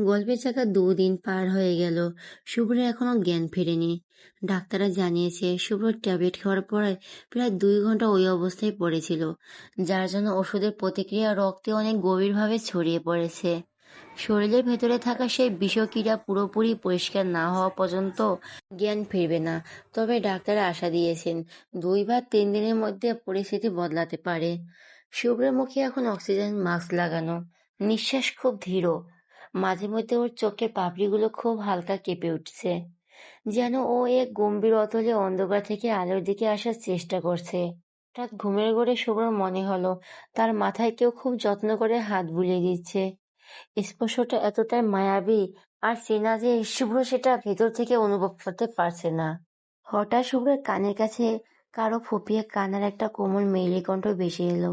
গল্পের চাকা 2 দিন পার হয়ে গেল। শুভ্রের এখনো জ্ঞান ফেরেনি। ডাক্তাররা জানিয়েছে শুভ্র ট্যাবলেট খাওয়ার পরে প্রায় 2 ঘন্টা ওই অবস্থায় পড়েছিল, যার জন্য ওষুধের প্রতিক্রিয়া রক্তে অনেক গভীরভাবে ছড়িয়ে পড়েছে। শরীরের ভেতরে থাকা সেই বিষক্রিয়া পুরোপুরি পরিষ্কার না হওয়া পর্যন্ত জ্ঞান ফিরবে না। তবে ডাক্তাররা আশা দিয়েছেন 2 বা 3 দিনের মধ্যে পরিস্থিতি বদলাতে পারে। শুভ্রের মুখে এখন অক্সিজেন মাস্ক লাগানো, নিঃশ্বাস খুব ধীর। মাঝে মধ্যে ওর চোখের পাপড়িগুলো খুব হালকা কেঁপে উঠছে, যেন ও এক গম্ভীর অতলে অন্ধকার থেকে আলোর দিকে আসার চেষ্টা করছে। হঠাৎ ঘুমের ঘোরে শুভ্রর মনে হলো তার মাথায় কেউ খুব যত্ন করে হাত বুলিয়ে দিচ্ছে। স্পর্শটা এতটাই মায়াবী আর চেনা যে শুভ্র সেটা ভেতর থেকে অনুভব করতে পারছে না। হঠাৎ শুভ্রের কানের কাছে কারো ফুঁপিয়ে কান্নার একটা কোমল মেয়েলি কণ্ঠ ভেসে এলো।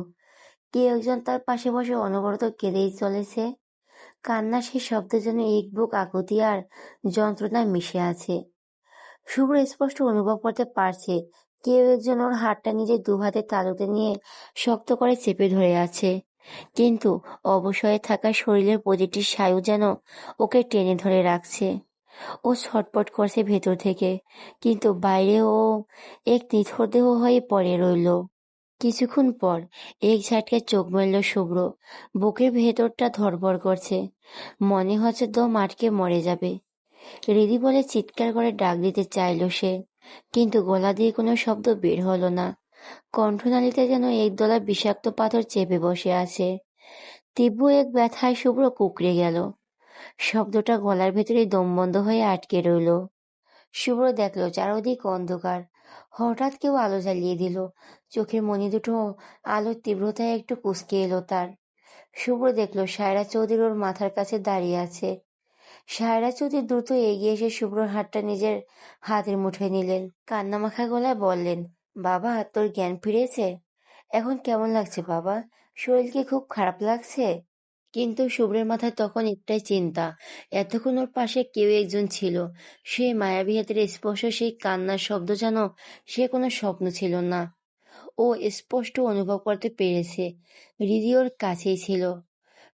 কে একজন তার পাশে বসে অনবরত কেঁদেই চলেছে। কান্নার সেই শব্দের জন্য এক বুক আকুতি আর যন্ত্রণা মিশে আছে। শুভ্র স্পষ্ট অনুভব করতে পারছে কেউ একজন ওর হাতটা নিজের দুহাতে তালুতে নিয়ে শক্ত করে চেপে ধরে আছে, কিন্তু অবসরে থাকা শরীরের প্রতিটি স্নায়ু যেন ওকে টেনে ধরে রাখছে। ও ছটপট করছে ভেতর থেকে, কিন্তু বাইরে ও এক নিথর দেহ হয়ে পড়ে রইল। কিছুক্ষণ পর এক ঝাটকায় চোখ মেলল শুভ্র। বুকের ভেতরটা ধড়ফড় করছে, মনে হচ্ছে দম আটকে মরে যাবে। রিদি বলে চিৎকার করে ডাক দিতে চাইল সে, কিন্তু গলা দিয়ে কোনো শব্দ বের হলো না। কণ্ঠনালীতে যেন একদলা বিষাক্ত পাথর চেপে বসে আছে। তীব্র এক ব্যথায় শুভ্র কুঁকড়ে গেল। শব্দটা গলার ভেতরে দমবন্ধ হয়ে আটকে রইল। শুভ্র দেখল চারদিক অন্ধকার। হঠাৎ কেউ আলো জ্বালিয়ে দিল। চোখের মণি দুটো আলোর তীব্রতায় একটু কুঁচকে এলো তার। শুভ্র দেখল সায়রা চৌধুরী ওর মাথার কাছে দাঁড়িয়ে আছে। সায়রা চৌধুরী দ্রুত এগিয়ে এসে শুভ্রর হাতটা নিজের হাতের মুঠোয় নিলেন। কান্নামাখা গলায় বললেন, বাবা, তোর জ্ঞান ফিরেছে? এখন কেমন লাগছে বাবা? শরীর কি খুব খারাপ লাগছে? কিন্তু শুভ্রের মাথায় তখন একটাই চিন্তা, এতক্ষণ ওর পাশে কেউ একজন ছিল। সেই মায়াবী হাতের স্পর্শ, সেই কান্নার শব্দ যেন সে কোনো স্বপ্ন ছিল না। ও স্পষ্ট অনুভব করতে পেরেছে হৃদি ওর কাছেই ছিল।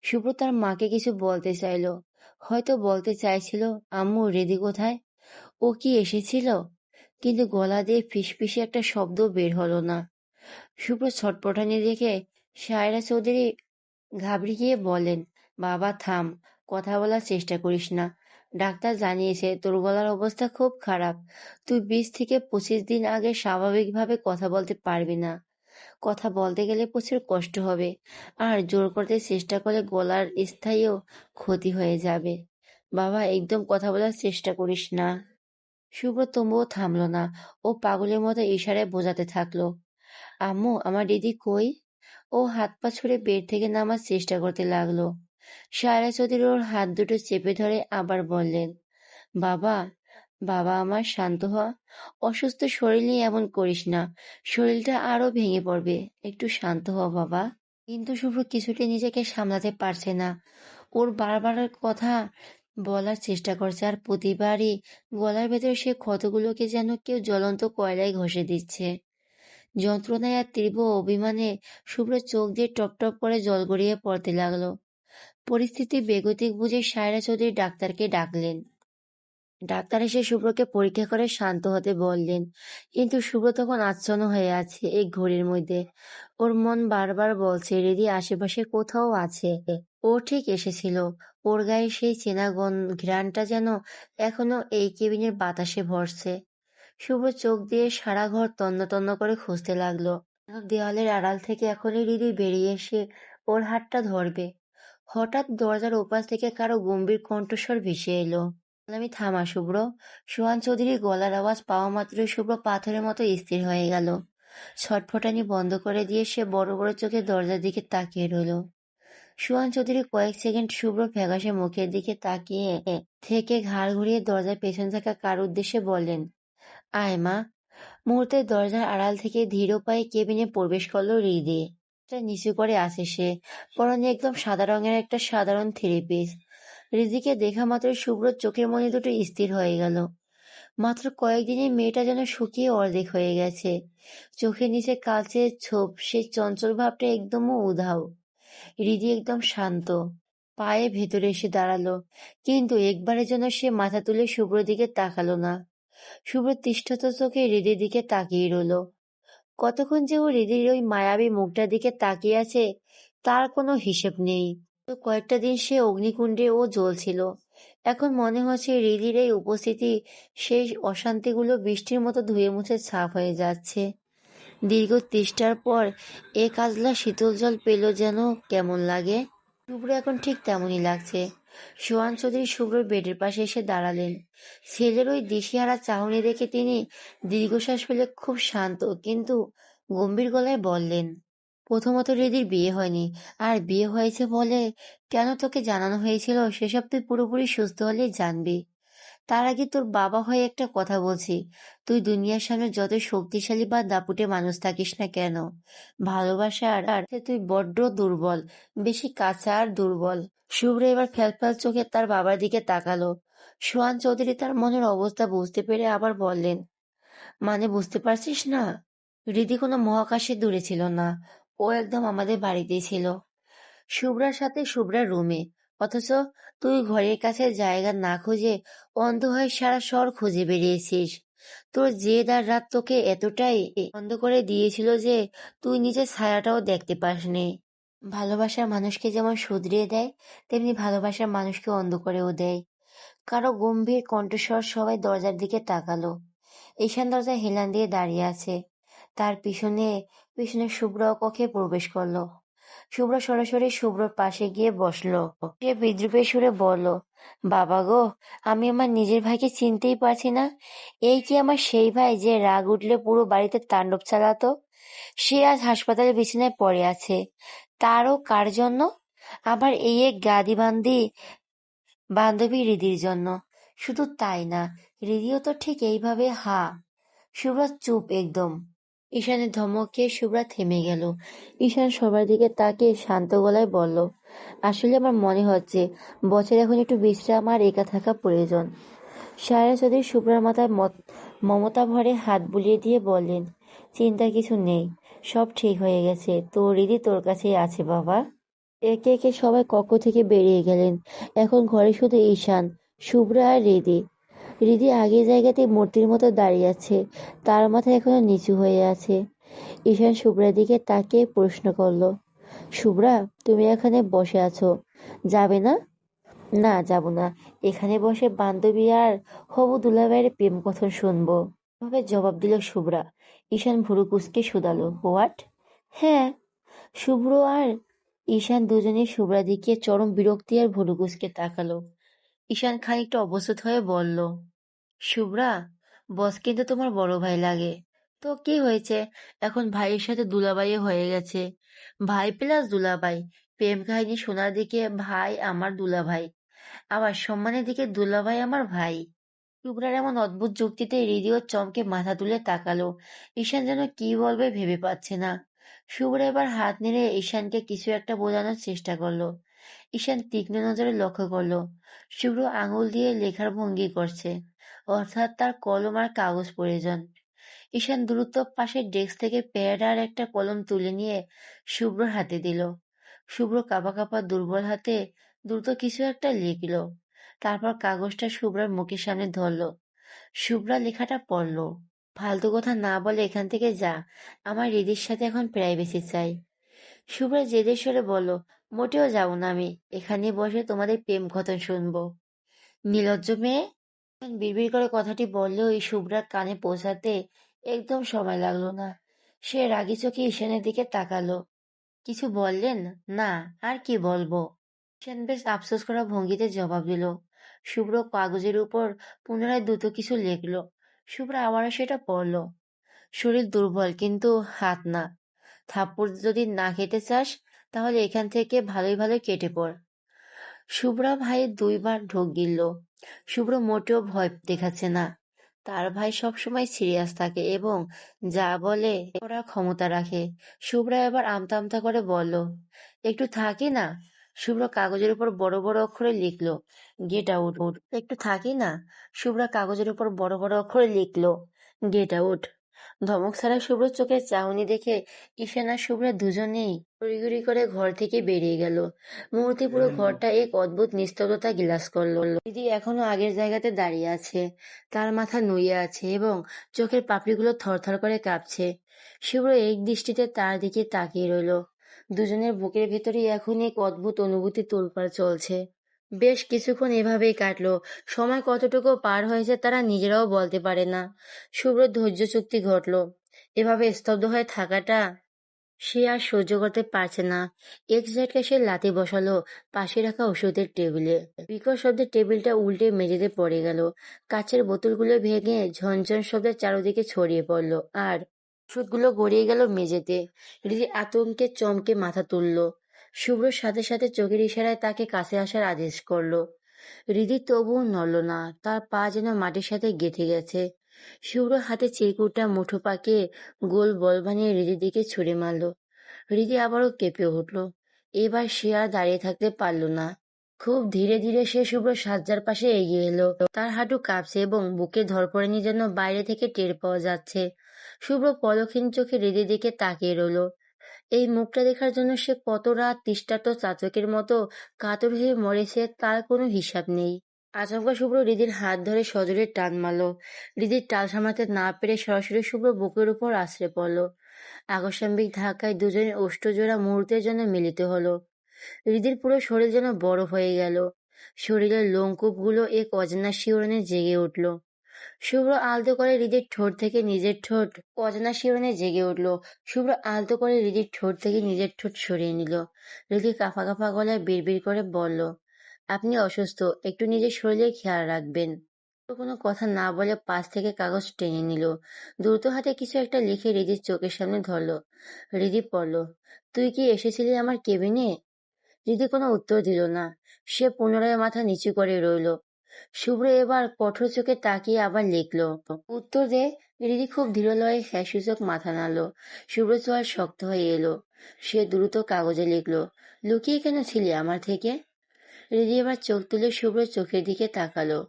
শুভ্র তার মাকে কিছু বলতে চাইল, হয়তো বলতে চাইছিল, আম্মু, হৃদি কোথায়? ও কি এসেছিল? কিন্তু গলা দিয়ে ফিসফিসে একটা শব্দ বের হলো না। শুভ্র ছটপটানি দেখে সায়রা চৌধুরী ঘাবড়ে গিয়ে বলেন, বাবা থাম, কথা বলার চেষ্টা করিস না। ডাক্তার জানিয়েছে তোর গলার অবস্থা খুব খারাপ। তুই 20 থেকে 25 দিন আগে স্বাভাবিকভাবে কথা বলতে পারবি না। কথা বলতে গেলে প্রচুর কষ্ট হবে, আর জোর করতে চেষ্টা করলে গলার স্থায়ীও ক্ষতি হয়ে যাবে। বাবা, একদম কথা বলার চেষ্টা করিস না। শুভ্র তবুও থামলো না। ও পাগলের মতো ইশারায় বোঝাতে থাকলো, আম্মু, আমার দিদি কই? ও হাত পা ছুড়ে বেড থেকে নামার চেষ্টা করতে লাগলো। সায়রা চৌধুরী ওর হাত দুটো চেপে ধরে আবার বললেন, বাবা, বাবা আমার, শান্ত হ। অসুস্থ শরীর নিয়ে এমন করিস না, শরীরটা আরো ভেঙে পড়বে। একটু শান্ত হ বাবা। কিন্তু শুভ্র কিছুতে নিজেকে সামলাতে পারছে না। ওর বারবার কথা বলার চেষ্টা করছে, আর প্রতিবারই গলার ভেতরে সে ক্ষতগুলোকে যেন কেউ জ্বলন্ত কয়লায় ঘষে দিচ্ছে। যন্ত্রণায় আর তীব্র অভিমানে শুভ্র চোখ দিয়ে টপটপ করে জল গড়িয়ে পড়তে লাগলো। পরিস্থিতি বেগতিক বুঝে সায়রা চৌধুরী ডাক্তারকে ডাকলেন। ডাক্তার এসে শুভ্রকে পরীক্ষা করে শান্ত হতে বললেন, কিন্তু শুভ্র তখন আচ্ছন্ন হয়ে আছে এই ঘড়ির মধ্যে। ওর মন বারবার বলছে রিদি আশেপাশে কোথাও আছে। ও ঠিক এসেছিল। ওর গায়ে সেই চেনা ঘ্রাণটা যেন এখনো এই কেবিনের বাতাসে ভরছে। শুভ্র চোখ দিয়ে সারা ঘর তন্ন তন্ন করে খুঁজতে লাগলো। দেওয়ালের আড়াল থেকে এখনই রিদি বেরিয়ে এসে ওর হাতটা ধরবে। হঠাৎ দরজার ওপাশ থেকে কারো গম্ভীর কণ্ঠস্বর ভেসে এলো, আমি থামা শুভ্র। সোহান চৌধুরীর গলার আওয়াজ পাওয়া মাত্রই শুভ্র পাথরের মতো স্থির হয়ে গেল। ছটফটানি বন্ধ করে দিয়ে সে বড় বড় চোখে দরজার দিকে তাকিয়ে রইল। সোহান চৌধুরী কয়েক সেকেন্ড শুভ্র ফ্যাকাশে মুখের দিকে তাকিয়ে থেকে ঘাড় ঘুরিয়ে দরজার পেছন থাকা কার উদ্দেশ্যে বললেন, আয় মা। মুহূর্তে দরজার আড়াল থেকে ধীর পায়ে কেবিনে প্রবেশ করলো হৃদি। নিচু করে আসে সে, পরনে একদম সাদা রঙের একটা সাধারণ থ্রি পিস। হৃদিকে দেখা মাত্র শুভ্রর চোখের মণি দুটো স্থির হয়ে গেল। মাত্র কয়েকদিনে মেয়েটা যেন শুকিয়ে অর্ধেক হয়ে গেছে। চোখের নিচে কালচে ছোপ, সেই চঞ্চল ভাবটা একদমও উধাও। হৃদি একদম শান্ত। পায়ে ভেতরে এসে দাঁড়ালো, কিন্তু একবারের জন্য সে মাথা তুলে শুভ্র দিকে তাকালো না। শুভ্র তৃষ্ণাত চোখে হৃদির দিকে তাকিয়ে রইল। কতক্ষণ যে ও হৃদির ওই মায়াবী মুখটার দিকে তাকিয়ে আছে তার কোনো হিসেব নেই। তো কয়েকটা দিন সে অগ্নিকুণ্ডে ও জ্বলছিল। এখন মনে হচ্ছে হৃদির এই উপস্থিতি সেই অশান্তিগুলো বৃষ্টির মতো ধুয়ে মুছে সাফ হয়ে যাচ্ছে। দীর্ঘ তেষ্টার পর এক আজলা শীতল জল পেল যেন কেমন লাগে। শুভ্র এখন ঠিক তেমনই লাগছে। সোহান চৌধুরী শুভ্রর বেডের পাশে এসে দাঁড়ালেন। ছেলের ওই দিশেহারা চাহনি দেখে তিনি দীর্ঘশ্বাস ফেলে খুব শান্ত কিন্তু গম্ভীর গলায় বললেন, প্রথমত হৃদির বিয়ে হয়নি, আর বিয়ে হয়েছে বলে কেন তোকে জানানো হয়েছিল সেসব তুই পুরোপুরি সুস্থ হলেই জানবি। তার আগে তোর বাবা হয়ে একটা কথা বলছি, তুই দুনিয়ার সামনে যত শক্তিশালী বা দাপুটে মানুষ থাকিস না কেন, ভালোবাসার তুই বড্ড দুর্বল, বেশি কাঁচা আর দুর্বল। শুভ্র এবার ফ্যালফ্যাল চোখে তার বাবার দিকে তাকালো। সোহান চৌধুরী তার মনের অবস্থা বুঝতে পেরে আবার বললেন, মানে বুঝতে পারছিস না? হৃদি কোনো মহাকাশে দূরে ছিল না, ও একদম আমাদের বাড়িতেই ছিল, শুভ্রার সাথে শুভ্রার রুমে। অথচ তুই ঘরের কাছে জায়গা না খুঁজে অন্ধ হয়ে সারা শহর খুঁজে বেরিয়েছিস। তোর জেদ আর রাত তোকে এতটাই অন্ধ করে দিয়েছিল যে তুই নিজের ছায়াটাও দেখতে পাসনি। ভালোবাসার মানুষকে যেমন শুধরিয়ে দেয়, তেমনি ভালোবাসার মানুষকে অন্ধ করেও দেয়। কারো গম্ভীর কণ্ঠস্বর সবাই দরজার দিকে তাকালো। ঈশান দরজায় হেলান দিয়ে দাঁড়িয়ে আছে। তার পিছনে পিছনে শুভ্র কক্ষে প্রবেশ করলো। শুভ্র সরাসরি শুভ্রর পাশে গিয়ে বসলো। সে বিদ্রূপের সুরে বলল, বাবা গো, আমি আমার নিজের ভাইকে চিনতেই পারছি না। এই কি আমার সেই ভাই যে রাগ উঠলে পুরো বাড়িতে তাণ্ডব চালাতো? সে আজ হাসপাতালে বিছানায় পড়ে আছে। তারও কার জন্য? আবার এই এক বান্ধবী হৃদির জন্য। শুধু তাই না, হৃদিও তো ঠিক এইভাবে শুভ্রা চুপ একদম। ঈশানের ধমক খেয়ে শুভ্রা থেমে গেল। ঈশান সবার দিকে তাকিয়ে শান্ত গলায় বলল, আসলে আমার মনে হচ্ছে বছর এখন একটু বিশ্রাম আর একা থাকা প্রয়োজন। সায়রা চৌধুরী শুভ্রার মাথায় মমতা ভরে হাত বুলিয়ে দিয়ে বললেন, চিন্তার কিছু নেই, সব ঠিক হয়ে গেছে, তোর হৃদি তোর কাছেই আছে বাবা। একে একে সবাই কক্ষ থেকে বেরিয়ে গেলেন। এখন ঘরে শুধু ঈশান, শুভ্রা আর হৃদি। হৃদি আগের জায়গাতেই মূর্তির মতো দাঁড়িয়ে আছে, তার মাথা এখনো নিচু হয়ে আছে। ঈশান শুভ্রার দিকে তাকিয়ে প্রশ্ন করলো, শুভ্রা, তুমি এখানে বসে আছো, যাবে না? না, যাব না। এখানে বসে বান্ধবী আর হবু দুলাভাইয়ের প্রেম কথন শুনবো, ভাবে জবাব দিল শুভ্রা। ঈশান ভুরু কুঁচকে শুধালো, হোয়াট? হ্যাঁ। শুভ্র আর ঈশান দুজনেই শুভ্রার দিকে চরম বিরক্তি আর ভুরু কুঁচকে তাকালো। ঈশান খানিকটা অবসর হয়ে বলল, শুভ্রা, বস কিন্তু তোমার বড় ভাই লাগে। তো কি হয়েছে, এখন ভাইয়ের সাথে দুলাভাইও হয়ে গেছে। ভাই প্লাস দুলাভাই, প্রেম কাহিনী শোনার দিকে ভাই আমার দুলাভাই, আবার সম্মানের দিকে দুলাভাই আমার ভাই। শুভ্রার এমন অদ্ভুত যুক্তিতে হৃদয় চমকে মাথা তুলে তাকালো। ঈশান যেন কি বলবে ভেবে পাচ্ছে না। শুভ্রা এবার হাত নেড়ে ঈশানকে কিছু একটা বোঝানোর চেষ্টা করলো। ঈশান তীক্ষ্ণ নজরে লক্ষ্য করলো শুভ্র আঙুল দিয়ে লেখার ভঙ্গি করছে, অর্থাৎ তার কলম আর কাগজ প্রয়োজন। ঈশান দ্রুত পাশের ডেস্ক থেকে প্যাড আর একটা কলম তুলে নিয়ে শুভ্রর হাতে দিল। শুভ্র কাঁপা কাঁপা দুর্বল হাতে দ্রুত কিছু একটা লিখলো। তারপর কাগজটা শুভ্রার মুখের সামনে ধরলো। শুভ্রা লেখাটা পড়ল, ফালতু কথা না বলে এখান থেকে যা, আমার হৃদির সাথে এখন প্রাইভেসি চাই। শুভ্রা জেদের স্বরে বলল, মোটেও যাব না, আমি এখানে বসে তোমাদের প্রেম কথন শুনবো। নির্লজ্জ মেয়ে। বিড়বিড় করে কথাটি বললেও এই শুভ্রার কানে পৌঁছাতে একদম সময় লাগলো না। সে রাগী চোখে ঈশানের দিকে তাকালো। কিছু বললেন? না, আর কি বলবো। ঈশান বেশ আফসোস করা ভঙ্গিতে জবাব দিল। শুভ্র কাগজের উপর পুনরায় দ্রুত কিছু লিখলো। শুভ্র আবারও সেটা পড়ল। শরীর দুর্বল, কিন্তু হাত না। থাপ্পড় যদি না খেতে চাস তাহলে এখান থেকে ভালোই ভালোই কেটে পড়। শুভ্রা ভাইয়ের দুইবার ঢোক গিলল। শুভ্র মোটেও ভয় দেখাচ্ছে না। তার ভাই সবসময় সিরিয়াস থাকে এবং যা বলে করার ক্ষমতা রাখে। শুভ্রা এবার আমতা আমতা করে বলল, একটু থাকি না। শুভ্র কাগজের উপর বড় বড় অক্ষরে লিখলো, গেট আউট। একটু থাকি না। শুভ্রা কাগজের উপর বড় বড় অক্ষরে লিখলো, গেট আউট। ধমক ছাড়া শুভ্র চোখের চাহনি দেখে ঈশান আর শুভ্রা দুজনেই তড়িঘড়ি করে ঘর থেকে বেরিয়ে গেল। মুহূর্তে পুরো ঘরটা এক অদ্ভুত নিস্তব্ধতা গ্রাস করলো। দিদি এখনো আগের জায়গাতে দাঁড়িয়ে আছে, তার মাথা নুয়ে আছে এবং চোখের পাপড়িগুলো থরথর করে কাঁপছে। শুভ্র এক দৃষ্টিতে তার দিকে তাকিয়ে রইল। দুজনের বুকের ভেতরেই এখন এক অদ্ভুত অনুভূতি তোলপাড় চলছে। বেশ কিছুক্ষণ এভাবেই কাটলো। সময় কতটুকু পার হয়েছে তারা নিজেরাও বলতে পারে না। শুভ্র ধৈর্যচ্যুতি ঘটল। এভাবে স্তব্ধ হয়ে থাকাটা সে আর সহ্য করতে পারছে না। এক ঝটকা সে লাথি বসালো পাশে রাখা ওষুধের টেবিলে। বিকট শব্দে টেবিলটা উল্টে মেঝেতে পড়ে গেল। কাচের বোতলগুলো ভেঙে ঝনঝন শব্দে চারদিকে ছড়িয়ে পড়ল আর ওষুধগুলো গড়িয়ে গেল মেঝেতে। রীতি আতঙ্কে চমকে মাথা তুলল। শুভ্রর সাথে সাথে চোখের ইশারায় তাকে কাছে আসার আদেশ করলো। হৃদি তবুও নড়ল না, তার পা যেন মাটির সাথে গেঁথে গেছে। শুভ্র হাতে চিরকুটটা মুঠো পাকিয়ে গোল বল বানিয়ে হৃদির দিকে ছুঁড়ে মারল। হৃদি আবারও কেঁপে উঠল। এবার সে আর দাঁড়িয়ে থাকতে পারল না। খুব ধীরে ধীরে সে শুভ্র সাজ্জার পাশে এগিয়ে এলো। তার হাঁটু কাঁপছে এবং বুকে ধড়ফড়ানি যেন বাইরে থেকে টের পাওয়া যাচ্ছে। শুভ্র পলকহীন চোখে হৃদির দিকে তাকিয়ে রইল। এই মুখটা দেখার জন্য সে কত রাত তৃষ্ণার্ত চাতকের মতো কাতর হয়ে মরেছে তার কোনো হিসাব নেই। আচমকা শুভ্র হৃদির হাত ধরে সজোরে টান মারল। হৃদির টাল সামলাতে না পেরে সরাসরি শুভ্র বুকের উপর আছড়ে পড়ল। আকস্মিক ধাক্কায় দুজনের ওষ্ঠজোড়া মুহূর্তের জন্য মিলিত হলো। হৃদির পুরো শরীর যেন বরফ হয়ে গেল। শরীরের লোমকূপগুলো এক অজানা শিহরণে জেগে উঠল। শুভ্র আলতো করে হৃদির ঠোঁট থেকে নিজের ঠোঁট অজানা শিহরণে জেগে উঠল। শুভ্র আলতো করে হৃদির ঠোঁট থেকে নিজের ঠোঁট সরিয়ে নিল। হৃদি কাঁপা কাঁপা গলায় বিড়বিড় করে বলল, আপনি অসুস্থ, একটু নিজের শরীরের খেয়াল রাখবেন। কোনো কথা না বলে পাশ থেকে কাগজ টেনে নিল। দ্রুত হাতে কিছু একটা লিখে হৃদির চোখের সামনে ধরল। হৃদি পড়ল, তুই কি এসেছিলি আমার কেবিনে? হৃদি কোনো উত্তর দিল না। সে পুনরায় মাথা নিচু করে রইল। শুভ্র এবার কঠোর চোখে তাকিয়ে আবার লিখল, উত্তর দে। হৃদি খুব দৃঢ়লয়ে হ্যাঁ সূচক মাথা নাড়ল। শুভ্র চোয়াল শক্ত হয়ে এলো। সে দ্রুত কাগজে লিখল, লুকিয়ে কেন ছিলি আমার থেকে? হৃদি এবার চোখ তুলে শুভ্র চোখের দিকে তাকালো।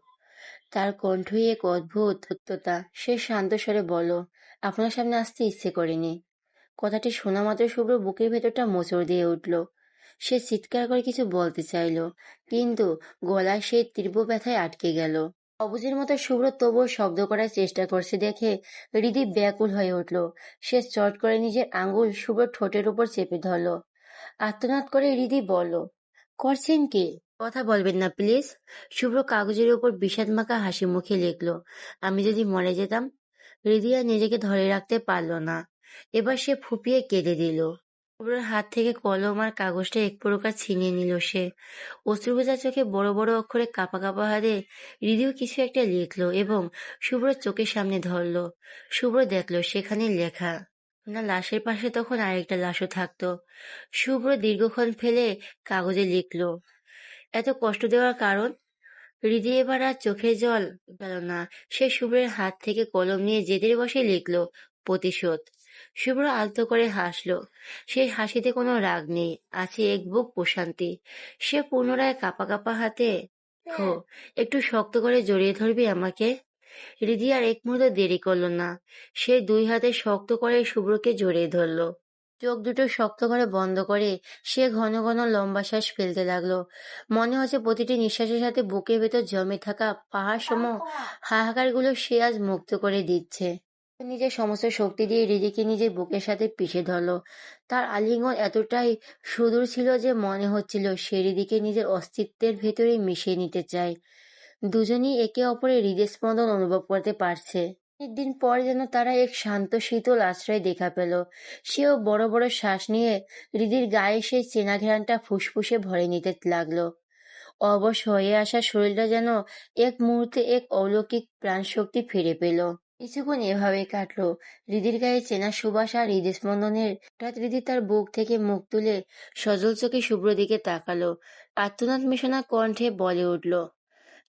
তার কণ্ঠই এক অদ্ভুত সত্যতা। সে শান্ত স্বরে বলল, আপনার সামনে আসতে ইচ্ছে করেনি। কথাটি শোনা মাত্র শুভ্র বুকের ভেতরটা মোচড় দিয়ে উঠল। সে চিৎকার করে কিছু বলতে চাইল, কিন্তু গলায় সেই তীব্র ব্যথায় আটকে গেল। অবুঝের মতো শুভ্র তবুও শব্দ করার চেষ্টা করছে দেখে হৃদি ব্যাকুল হয়ে উঠল। সে চট করে নিজের আঙ্গুল শুভ্র ঠোঁটের উপর চেপে ধরল। আর্তনাদ করে হৃদি বলল, করছেন কি? কথা বলবেন না প্লিজ। শুভ্র কাগজের উপর বিষাদমাখা হাসি মুখে লিখল, আমি যদি মরে যেতাম। হৃদি আর নিজেকে ধরে রাখতে পারল না। এবার সে ফুঁপিয়ে কেঁদে দিল। শুভ্রর হাত থেকে কলম আর কাগজটা এক প্রকার ছিনিয়ে নিল সে। অশ্রুভেজা চোখে বড় বড় অক্ষরে কাঁপা কাঁপা হাতে হৃদিও কিছু একটা লিখলো এবং শুভ্রর চোখের সামনে ধরল। শুভ্র দেখলো সেখানে লেখা। না লাশের পাশে তখন আরেকটা লাশও থাকতো। শুভ্র দীর্ঘক্ষণ ফেলে কাগজে লিখলো, এত কষ্ট দেওয়ার কারণ? হৃদি এবার আর চোখের জল গেল না। সে শুভ্রের হাত থেকে কলম নিয়ে জেদের বসে লিখল, প্রতিশোধ। শুভ্র আলতো করে হাসলো। সেই হাসিতে কোনো রাগ নেই, আছে এক বুক প্রশান্তি। সে পুনরায় কাঁপা কাঁপা হাতে, খো, একটু শক্ত করে জড়িয়ে ধরবি আমাকে? হৃদি আর এক মুহূর্ত দেরি করল না। সে দুই হাতে শক্ত করে শুভ্রকে জড়িয়ে ধরল। চোখ দুটো শক্ত করে বন্ধ করে সে ঘন ঘন লম্বা শ্বাস ফেলতে লাগলো। মনে হচ্ছে প্রতিটি নিঃশ্বাসের সাথে বুকের ভেতর জমে থাকা পাহাড় সম হাহাকারগুলো সে আজ মুক্ত করে দিচ্ছে। নিজের সমস্ত শক্তি দিয়ে হৃদিকে নিজের বুকের সাথে পিষে ধরলো। তার আলিঙ্গন এতটাই সুদূর ছিল যে মনে হচ্ছিল সে হৃদিকে নিজের অস্তিত্বের ভেতরে মিশিয়ে নিতে চায়। দুজনেই একে অপরের হৃদস্পন্দন অনুভব করতে পারছে। একদিন পর যেন তারা এক শান্ত শীতল আশ্রয় দেখা পেল। সেও বড় বড় শ্বাস নিয়ে হৃদির গায়ে সেই চেনা ঘ্রাণটা ফুসফুসে ভরে নিতে লাগলো। অবশ হয়ে আসা শরীরটা যেন এক মুহূর্তে এক অলৌকিক প্রাণশক্তি ফিরে পেল। কিছুক্ষণ এভাবে কাটলো। হৃদির গায়ে চেনা সুবাস আর হৃদস্পন্দনের। হঠাৎ হৃদি তার বুক থেকে মুখ তুলে সজল চোখে শুভ্র দিকে তাকালো। আর্তনাদ মেশানো কণ্ঠে বলে উঠল,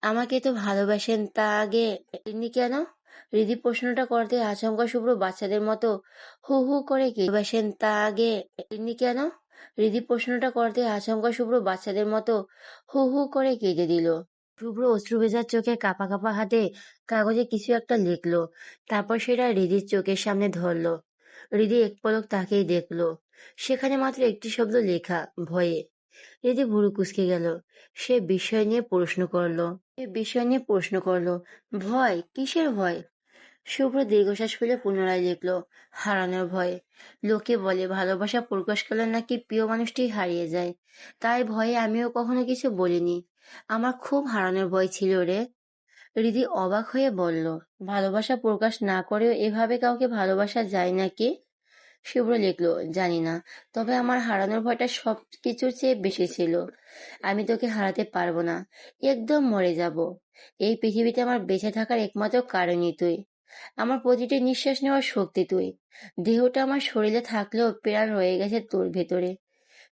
আমাকে তো ভালোবাসেন, তা আগে এমনি কেন? হৃদি প্রশ্নটা করতে আচমকা শুভ্র বাচ্চাদের মতো হু হু করে কেঁদে ভালোবাসেন, তা আগে এমনি কেন? হৃদি প্রশ্নটা করতে আচমকা শুভ্র বাচ্চাদের মতো হু হু করে কেঁদে দিল। শুভ্র অশ্রুভেজা চোখে কাঁপা কাঁপা হাতে কাগজে কিছু একটা লিখলো। তারপর সেটা হৃদির চোখের সামনে ধরলো। হৃদি এক পলক তাকেই দেখলো। সেখানে মাত্র একটি শব্দ লেখা, ভয়ে। হৃদি ভুরু কুঁচকে গেল। সে বিষয় নিয়ে প্রশ্ন করলো। ভয়? কিসের ভয়? শুভ্র দীর্ঘশ্বাস ফেলে পুনরায় লিখল, হারানোর ভয়। লোকে বলে ভালোবাসা প্রকাশ করলে নাকি প্রিয় মানুষটি হারিয়ে যায়। তাই ভয়ে আমিও কখনো কিছু বলিনি। আমার খুব হারানোর ভয় ছিল রে। হৃদি অবাক হয়ে বলল, ভালোবাসা প্রকাশ না করেও এভাবে কাউকে ভালোবাসা যায় নাকি? শুভ্র লিখল, জানি না, তবে আমার হারানোর ভয়টা সব কিছুর চেয়ে বেশি ছিল। আমি তোকে হারাতে পারবো না। একদম মরে যাব। এই পৃথিবীতে আমার বেঁচে থাকার একমাত্র কারণই তুই। আমার প্রতিটি নিঃশ্বাস নেওয়ার শক্তি তুই। দেহটা আমার শরীরে থাকলেও প্রাণ রয়ে গেছে তোর ভেতরে।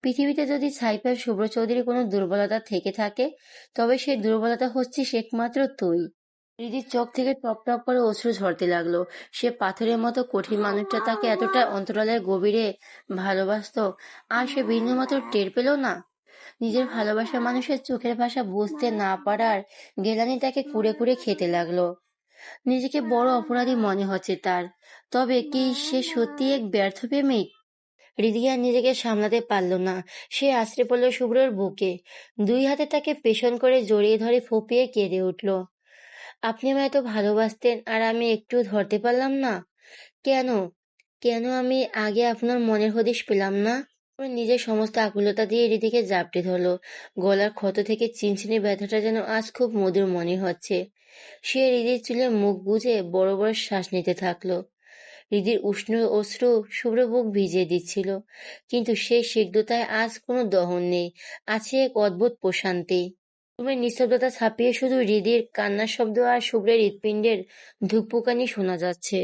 পৃথিবীতে যদি সাইফার শুভ্র চৌধুরী কোনো দুর্বলতা থেকে থাকে, তবে সেই দুর্বলতা হচ্ছিস একমাত্র তুই। হৃদির চোখ থেকে টপ টপ করে অশ্রু ঝরতে লাগলো। সে পাথরের মতো কঠিন মানুষটা তাকে এতটা অন্তরালের গভীরে ভালোবাসতো, আর সে বিন্দুমাত্র টের পেল না। নিজের ভালোবাসা মানুষের চোখের ভাষা বুঝতে না পারার গেলানি তাকে কুড়ে কুড়ে খেতে লাগলো। নিজেকে বড় অপরাধী মনে হচ্ছে তার। তবে কি সে সত্যি এক ব্যর্থ প্রেমিক? হৃদিয়া নিজেকে সামলাতে পারল না। সে আছড়ে পড়ল শুভ্রর বুকে। দুই হাতে তাকে পেছন করে জড়িয়ে ধরে ফুঁপিয়ে কেঁদে উঠল। আপনি আমায় এত ভালোবাসতেন আর আমি একটু ধরতে পারলাম না? কেন? কেন আমি আগে আপনার মনের হদিশ পেলাম না? ওর নিজের সমস্ত আকুলতা দিয়ে হৃদিকে জাপটে ধরল। গলার ক্ষত থেকে চিনচিনে ব্যথাটা যেন আজ খুব মধুর মনে হচ্ছে। সে হৃদির চুলে মুখ গুজে বড় বড় শ্বাস নিতে থাকলো। হৃদির উষ্ণ অশ্রু শুভ্র বুক ভিজিয়ে দিচ্ছিল, কিন্তু সেই সিগ্ধতায় আজ কোনো দহন নেই, আছে এক অদ্ভুত প্রশান্তি। রুমের নিস্তব্ধতা ছাপিয়ে শুধু হৃদির কান্নার শব্দ আর শুভ্রের হৃৎপিণ্ডের ধুকপুকানি শোনা যাচ্ছে।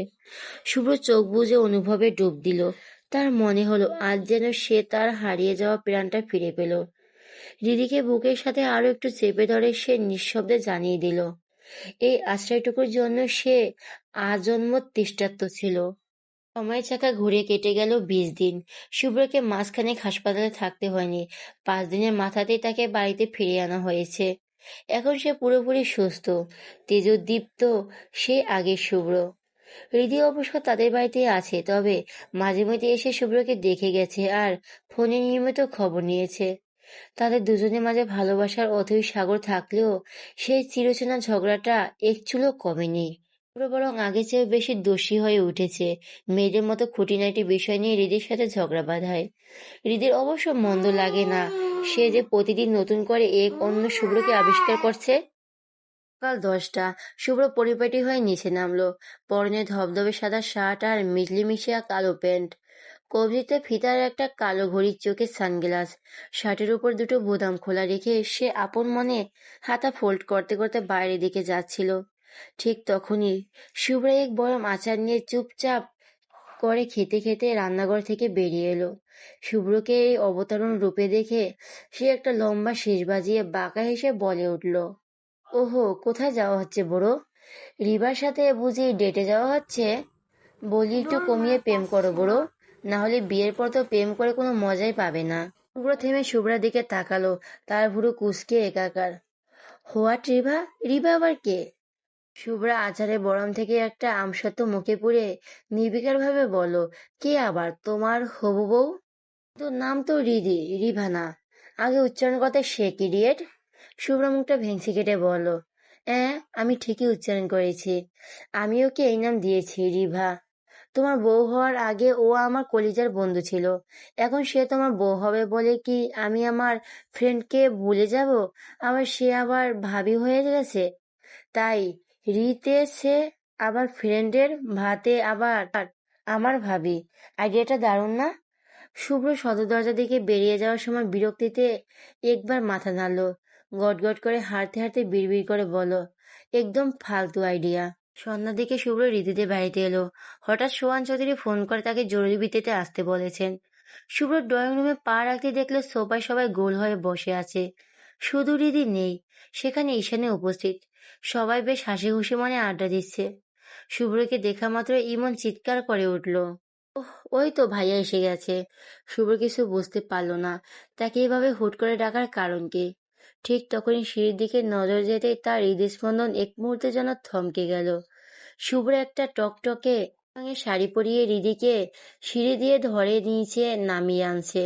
শুভ্র চোখ বুজে অনুভবে ডুব দিল। তার মনে হলো আজ যেন সে তার হারিয়ে যাওয়া প্রাণটা ফিরে পেল। হৃদিকে বুকের সাথে আরো একটু চেপে ধরে সে নিঃশব্দে জানিয়ে দিল, এই আশ্রয়টুকুর জন্য সে আজন্ম তৃষ্ণার্ত ছিল। সময়ের চাকা ঘুরে কেটে গেল 20 দিন। শুভ্রকে মাসখানেক হাসপাতালে থাকতে হয়নি। 5 দিনের মাথাতেই তাকে বাড়িতে ফিরিয়ে আনা হয়েছে। এখন সে পুরোপুরি সুস্থ, তেজোদ্দীপ্ত, সে আগের শুভ্র। হৃদি অবশ্য তাদের বাড়িতেই আছে, তবে মাঝে মধ্যে এসে শুভ্রকে দেখে গেছে আর ফোনে নিয়মিত খবর নিয়েছে। তাদের দুজনের মাঝে ভালোবাসার অথৈ সাগর থাকলেও সেই চিরচেনা ঝগড়াটা একচুলও কমেনি। শুভ্র বরং আগের চেয়ে বেশি দোষী হয়ে উঠেছে। মেয়েদের মতো খুঁটিনাটি বিষয় নিয়ে হৃদির সাথে ঝগড়া বাঁধায়। হৃদির অবশ্য মন্দ লাগে না, সে যে প্রতিদিন নতুন করে এক অন্য শুভ্রকে আবিষ্কার করছে। সকাল 10টা। শুভ্র পরিপাটি হয়ে নিচে নামলো। পরনে ধবধবে সাদা শার্ট আর মিশিয়া কালো প্যান্ট। কবজিতে ফিতার একটা কালো ঘড়ির চোখে সানগ্লাস। শার্টের উপর দুটো বোতাম খোলা রেখে সে আপন মনে হাতা ফোল্ড করতে করতে বাইরের দিকে যাচ্ছিল। ঠিক তখনই শুভ্র এক বরম আচার নিয়ে চুপচাপ করে খেতে খেতে রান্নাঘর থেকে বেরিয়ে এলো। শুভ্রকে এই অবতরণ রূপে দেখে সে একটা লম্বা শেষ বাজিয়ে বাঁকা হেসে বলে উঠল, ওহো, কোথায় যাওয়া হচ্ছে বুড়ো? রিবার সাথে বুঝি ডেটে যাওয়া হচ্ছে? বলি একটু কমিয়ে প্রেম করো বুড়ো, না হলে বিয়ের পর তো প্রেম করে কোনো মজাই পাবে না। শুভ্র থেমে শুভ্রার দিকে তাকালো। তার ভুরু কুঁচকে একাকার। হোয়াট রিভা? রিভা আবার কে? শুভ্রা আচারের বরম থেকে একটা আমসত্ত্ব মুখে পুরে নির্বিকার ভাবে বলল, কে আবার? তোমার হবু বউ? তো নাম তো রিধি, রিভা না। আগে উচ্চারণ করতে শেখ, ইডিয়েট। শুভ্রা মুখটা ভেঙচি কেটে বলল, আমি ঠিকই উচ্চারণ করেছি। আমি ওকে এই নাম দিয়েছি, রিভা। তোমার বউ হওয়ার আগে ও আমার কলিজার বন্ধু ছিল। এখন সে তোমার বউ হবে বলে কি আমি আমার ফ্রেন্ডকে ভুলে যাব? আবার সে আবার ভাবি হয়ে গেছে। তাই রিতে সে আবার ফ্রেন্ডের ভাতে আবার আমার ভাবি। আইডিয়াটা দারুণ না? শুভ্র সদর দরজা দিকে বেরিয়ে যাওয়ার সময় বিরক্তিতে একবার মাথা নাড়ল। গটগট করে হাঁটতে হাঁটতে বিড়বিড় করে বলল, একদম ফালতু আইডিয়া। সন্ধ্যার দিকে শুভ্র রীতিতে বাড়িতে এলো। হঠাৎ সোহান চৌধুরী ফোন করে তাকে জরুরি ভিত্তিতে আসতে বলেছেন। শুভ্র ড্রয়িং রুমে পা রাখতে দেখলো সোফায় সবাই গোল হয়ে বসে আছে। শুধু রীতি নেই, সেখানে ঈশানে উপস্থিত। সবাই বেশ হাসি খুশি মনে আড্ডা দিচ্ছে। শুভ্রকে দেখা মাত্র ইমন চিৎকার করে উঠল, ওহ, ওই তো ভাইয়া এসে গেছে। শুভ্র কিছু বুঝতে পারল না, তাকে এভাবে হুট করে ডাকার কারণ কি। ঠিক তখনই সিঁড়ির দিকে নজর যেতেই তার হৃদস্পন্দন এক মুহূর্তে যেন থমকে গেল। শুভ্র একটা টকটকে রঙের শাড়ি পরিয়ে রিদিকে সিঁড়ি দিয়ে ধরে নিচে নামিয়ে আনছে।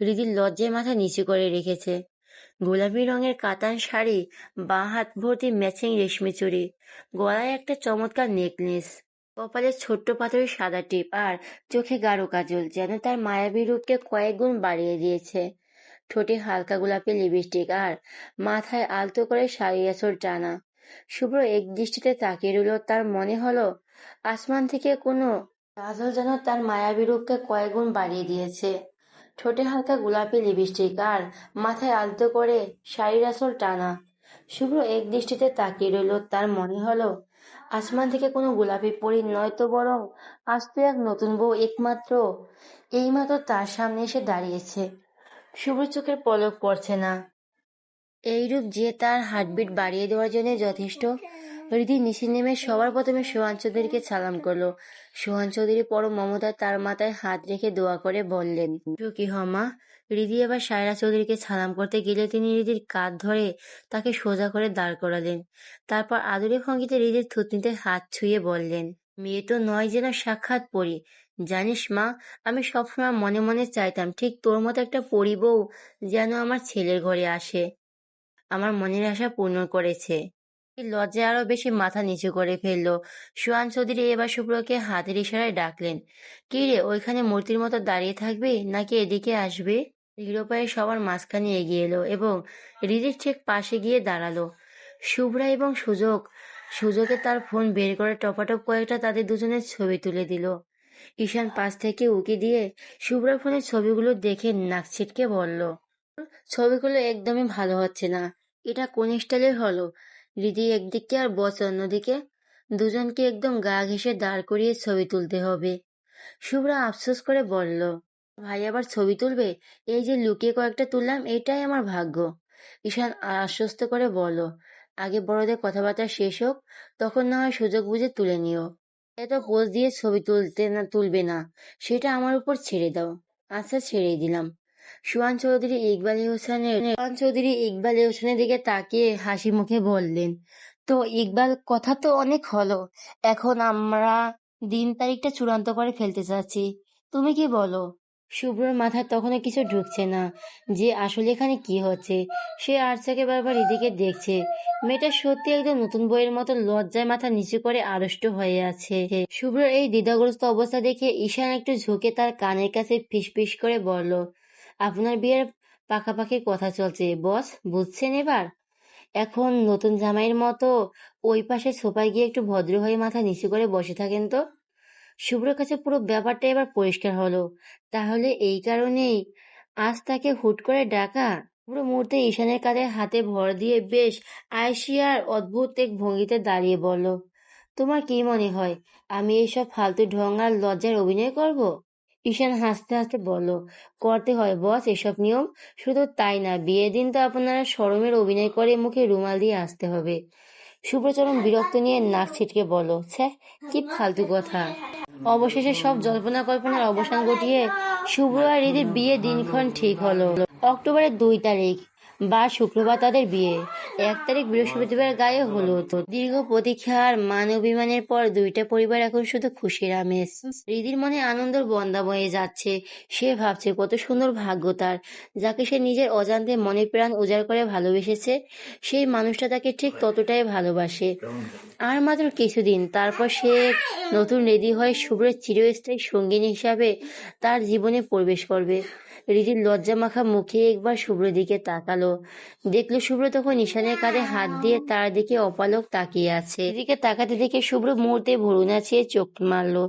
রিদির লজ্জায় মাথা নিচু করে রেখেছে। গোলাপি রঙের কাতান শাড়ি, বাঁ হাত ভর্তি ম্যাচিং রেশমি চুড়ি, গলায় একটা চমৎকার নেকলেস, কপালে ছোট্ট পাথরের সাদা টিপ আর চোখে গাঢ় কাজল যেন তার মায়াবী রূপকে কয়েক গুণ বাড়িয়ে দিয়েছে। ঠোঁটে হালকা গোলাপি লিপস্টিক আর মাথায় আলতো করে শাড়ি আঁচল টানা। শুভ্র এক দৃষ্টিতে তাকিয়ে রইল। তার মনে হলো আসমান থেকে কোনো কাজল যেন তার মায়াবী রূপকে কয়েক গুণ বাড়িয়ে দিয়েছে। ঠোঁটে হালকা গোলাপি লিপস্টিক আর মাথায় আলতো করে শাড়ির আঁচল টানা। শুভ্র এক দৃষ্টিতে তাকিয়ে রইল। তার মনে হলো আসমান থেকে কোনো গোলাপি পরী নয়তো বরং আস্ত এক নতুন বউ একমাত্র এইমাত্র তার সামনে এসে দাঁড়িয়েছে। শুভ্র চোখের পলক পড়ছে না। এই রূপ যে তার হার্টবিট বাড়িয়ে দেওয়ার জন্য যথেষ্ট। হৃদি নিচে নেমে সবার প্রথমে সোহান চৌধুরীকে সালাম করলো। সোহান চৌধুরী পরম মমতায় তার মাথায় হাত রেখে দোয়া করে বললেন, কি মা। হৃদি এবার সায়রা চৌধুরীকে সালাম করতে গেলে তিনি হৃদির কাঁধ ধরে তাকে সোজা করে দাঁড় করালেন। তারপর আদুরে ভঙ্গিতে হৃদির থুতনিতে হাত ছুঁয়ে বললেন, মেয়ে তো নয় যেন সাক্ষাৎ পরী। জানিস মা, আমি সবসময় মনে মনে চাইতাম ঠিক তোর মতো একটা পরী বউ যেন আমার ছেলের ঘরে আসে। আমার মনের আশা পূর্ণ করেছে। লজ্জায় আরো বেশি মাথা নিচু করে ফেললো। সোহান চৌধুরী এবার শুভ্রকে হাতের ইশারায় ডাকলেন, কি রে, ওইখানে মূর্তির মতো দাঁড়িয়ে থাকবি নাকি এদিকে আসবি? ধীর পায়ে সবার মাঝখানে এগিয়ে এলো এবং হৃদির ঠিক পাশে গিয়ে দাঁড়ালো। শুভ্রা এবং সুযোগে তার ফোন বের করে টপাটপ কয়েকটা তাদের দুজনের ছবি তুলে দিল। ঈশান পাশ থেকে উকি দিয়ে শুভ্রার ফোনের ছবিগুলো দেখে নাক ছিটকে বলল, ছবিগুলো একদমই ভালো হচ্ছে না। এটা কোন স্টাইলের হলো? হৃদি একদিকে আর বস অন্যদিকে। দুজনকে একদম গা ঘেঁষে দাঁড় করিয়ে ছবি তুলতে হবে। শুভ্রা আফসোস করে বলল, ভাই আবার ছবি তুলবে? এই যে লুকিয়ে কয়েকটা তুললাম, এটাই আমার ভাগ্য। ঈশান আশ্বস্ত করে বলল, আগে বড়দের কথাবার্তা শেষ হোক, তখন না হয় সুযোগ বুঝে তুলে নিও। এত পোজ দিয়ে ছবি তুলবে না, সেটা আমার উপর ছেড়ে দাও। আচ্ছা, ছেড়েই দিলাম। সোহান চৌধুরী ইকবাল হোসেনের দিকে তাকিয়ে হাসি মুখে বললেন, তো ইকবাল, কথা তো অনেক হলো, এখন আমরা দিন তারিখটা চূড়ান্ত করে ফেলতে চাচ্ছি, তুমি কি বলো? শুভ্রর মাথায় তখনও কিছু ঢুকছে না যে আসলে এখানে কি হচ্ছে। সে আরচাকে বারবার এদিকে দেখছে। মেয়েটা সত্যি একদম নতুন বইয়ের মতো লজ্জায় মাথা নিচু করে আড়ষ্ট হয়ে আছে। শুভ্রর এই দ্বিধাগ্রস্ত অবস্থা দেখে ঈশান একটু ঝুঁকে তার কানের কাছে ফিসফিস করে বলল, আপনার বিয়ের পাকাপাকি কথা চলছে বস, বুঝছেন এবার? এখন নতুন জামাইয়ের মতো ওই পাশে সোফায় গিয়ে একটু ভদ্র হয়ে মাথা নিচু করে বসে থাকেন তো। শুভ্রর কাছে পুরো ব্যাপারটা এবার পরিষ্কার হলো। তাহলে এই কারণেই আজ তাকে হুট করে ডাকা। পুরো মুহূর্তে ঈশানের কাঁধে হাতে ভর দিয়ে বেশ আয়েশি আর অদ্ভুত এক ভঙ্গিতে দাঁড়িয়ে বলল, তোমার কি মনে হয় আমি এইসব ফালতু ঢং আর লজ্জার অভিনয় করব? ঈশান হাসতে হাসতে বলল, করতে হয় বস এসব নিয়ম। শুধু তাই না, বিয়ের দিন তো আপনারা শরমের অভিনয় করে মুখে রুমাল দিয়ে আসতে হবে। শুভ্রচরণ বিরক্ত নিয়ে নাক ছিটকে বলল, ছ্যা, কি ফালতু কথা। অবশেষে সব জল্পনা কল্পনার অবসান ঘটিয়ে শুভ্র আর হৃদির বিয়ে দিনক্ষণ ঠিক হলো। অক্টোবরের 2 তারিখ, বার শুক্রবার তাদের বিয়ে। 1 তারিখ বৃহস্পতিবার গায়ে হলুদ। দীর্ঘ প্রতীক্ষা আর মান অভিমানের পর দুইটা পরিবার এখন শুধু খুশির আমেজ। হৃদির মনে আনন্দের বন্যা বয়ে যাচ্ছে। সে ভাবছে কত সুন্দর ভাগ্য তার, যাকে সে নিজের অজান্তে মনে প্রাণ উজাড় করে ভালোবেসেছে, সেই মানুষটা তাকে ঠিক ততটাই ভালোবাসে। আর মাত্র কিছুদিন, তারপর সে নতুন রেডি হয়ে শুভ্রের চিরস্থায়ী সঙ্গিনী হিসাবে তার জীবনে প্রবেশ করবে। হৃদির লজ্জা মাখা মুখে একবার শুভ্রের দিকে তাকালো। দেখলো শুভ্র তখন ঈশানের কাঁধে হাত দিয়ে তার দিকে অপালক তাকিয়ে আছে। এদিকে তাকাতে দেখে শুভ্র মুহূর্তে ভরু নাচিয়ে চোখ মারলো।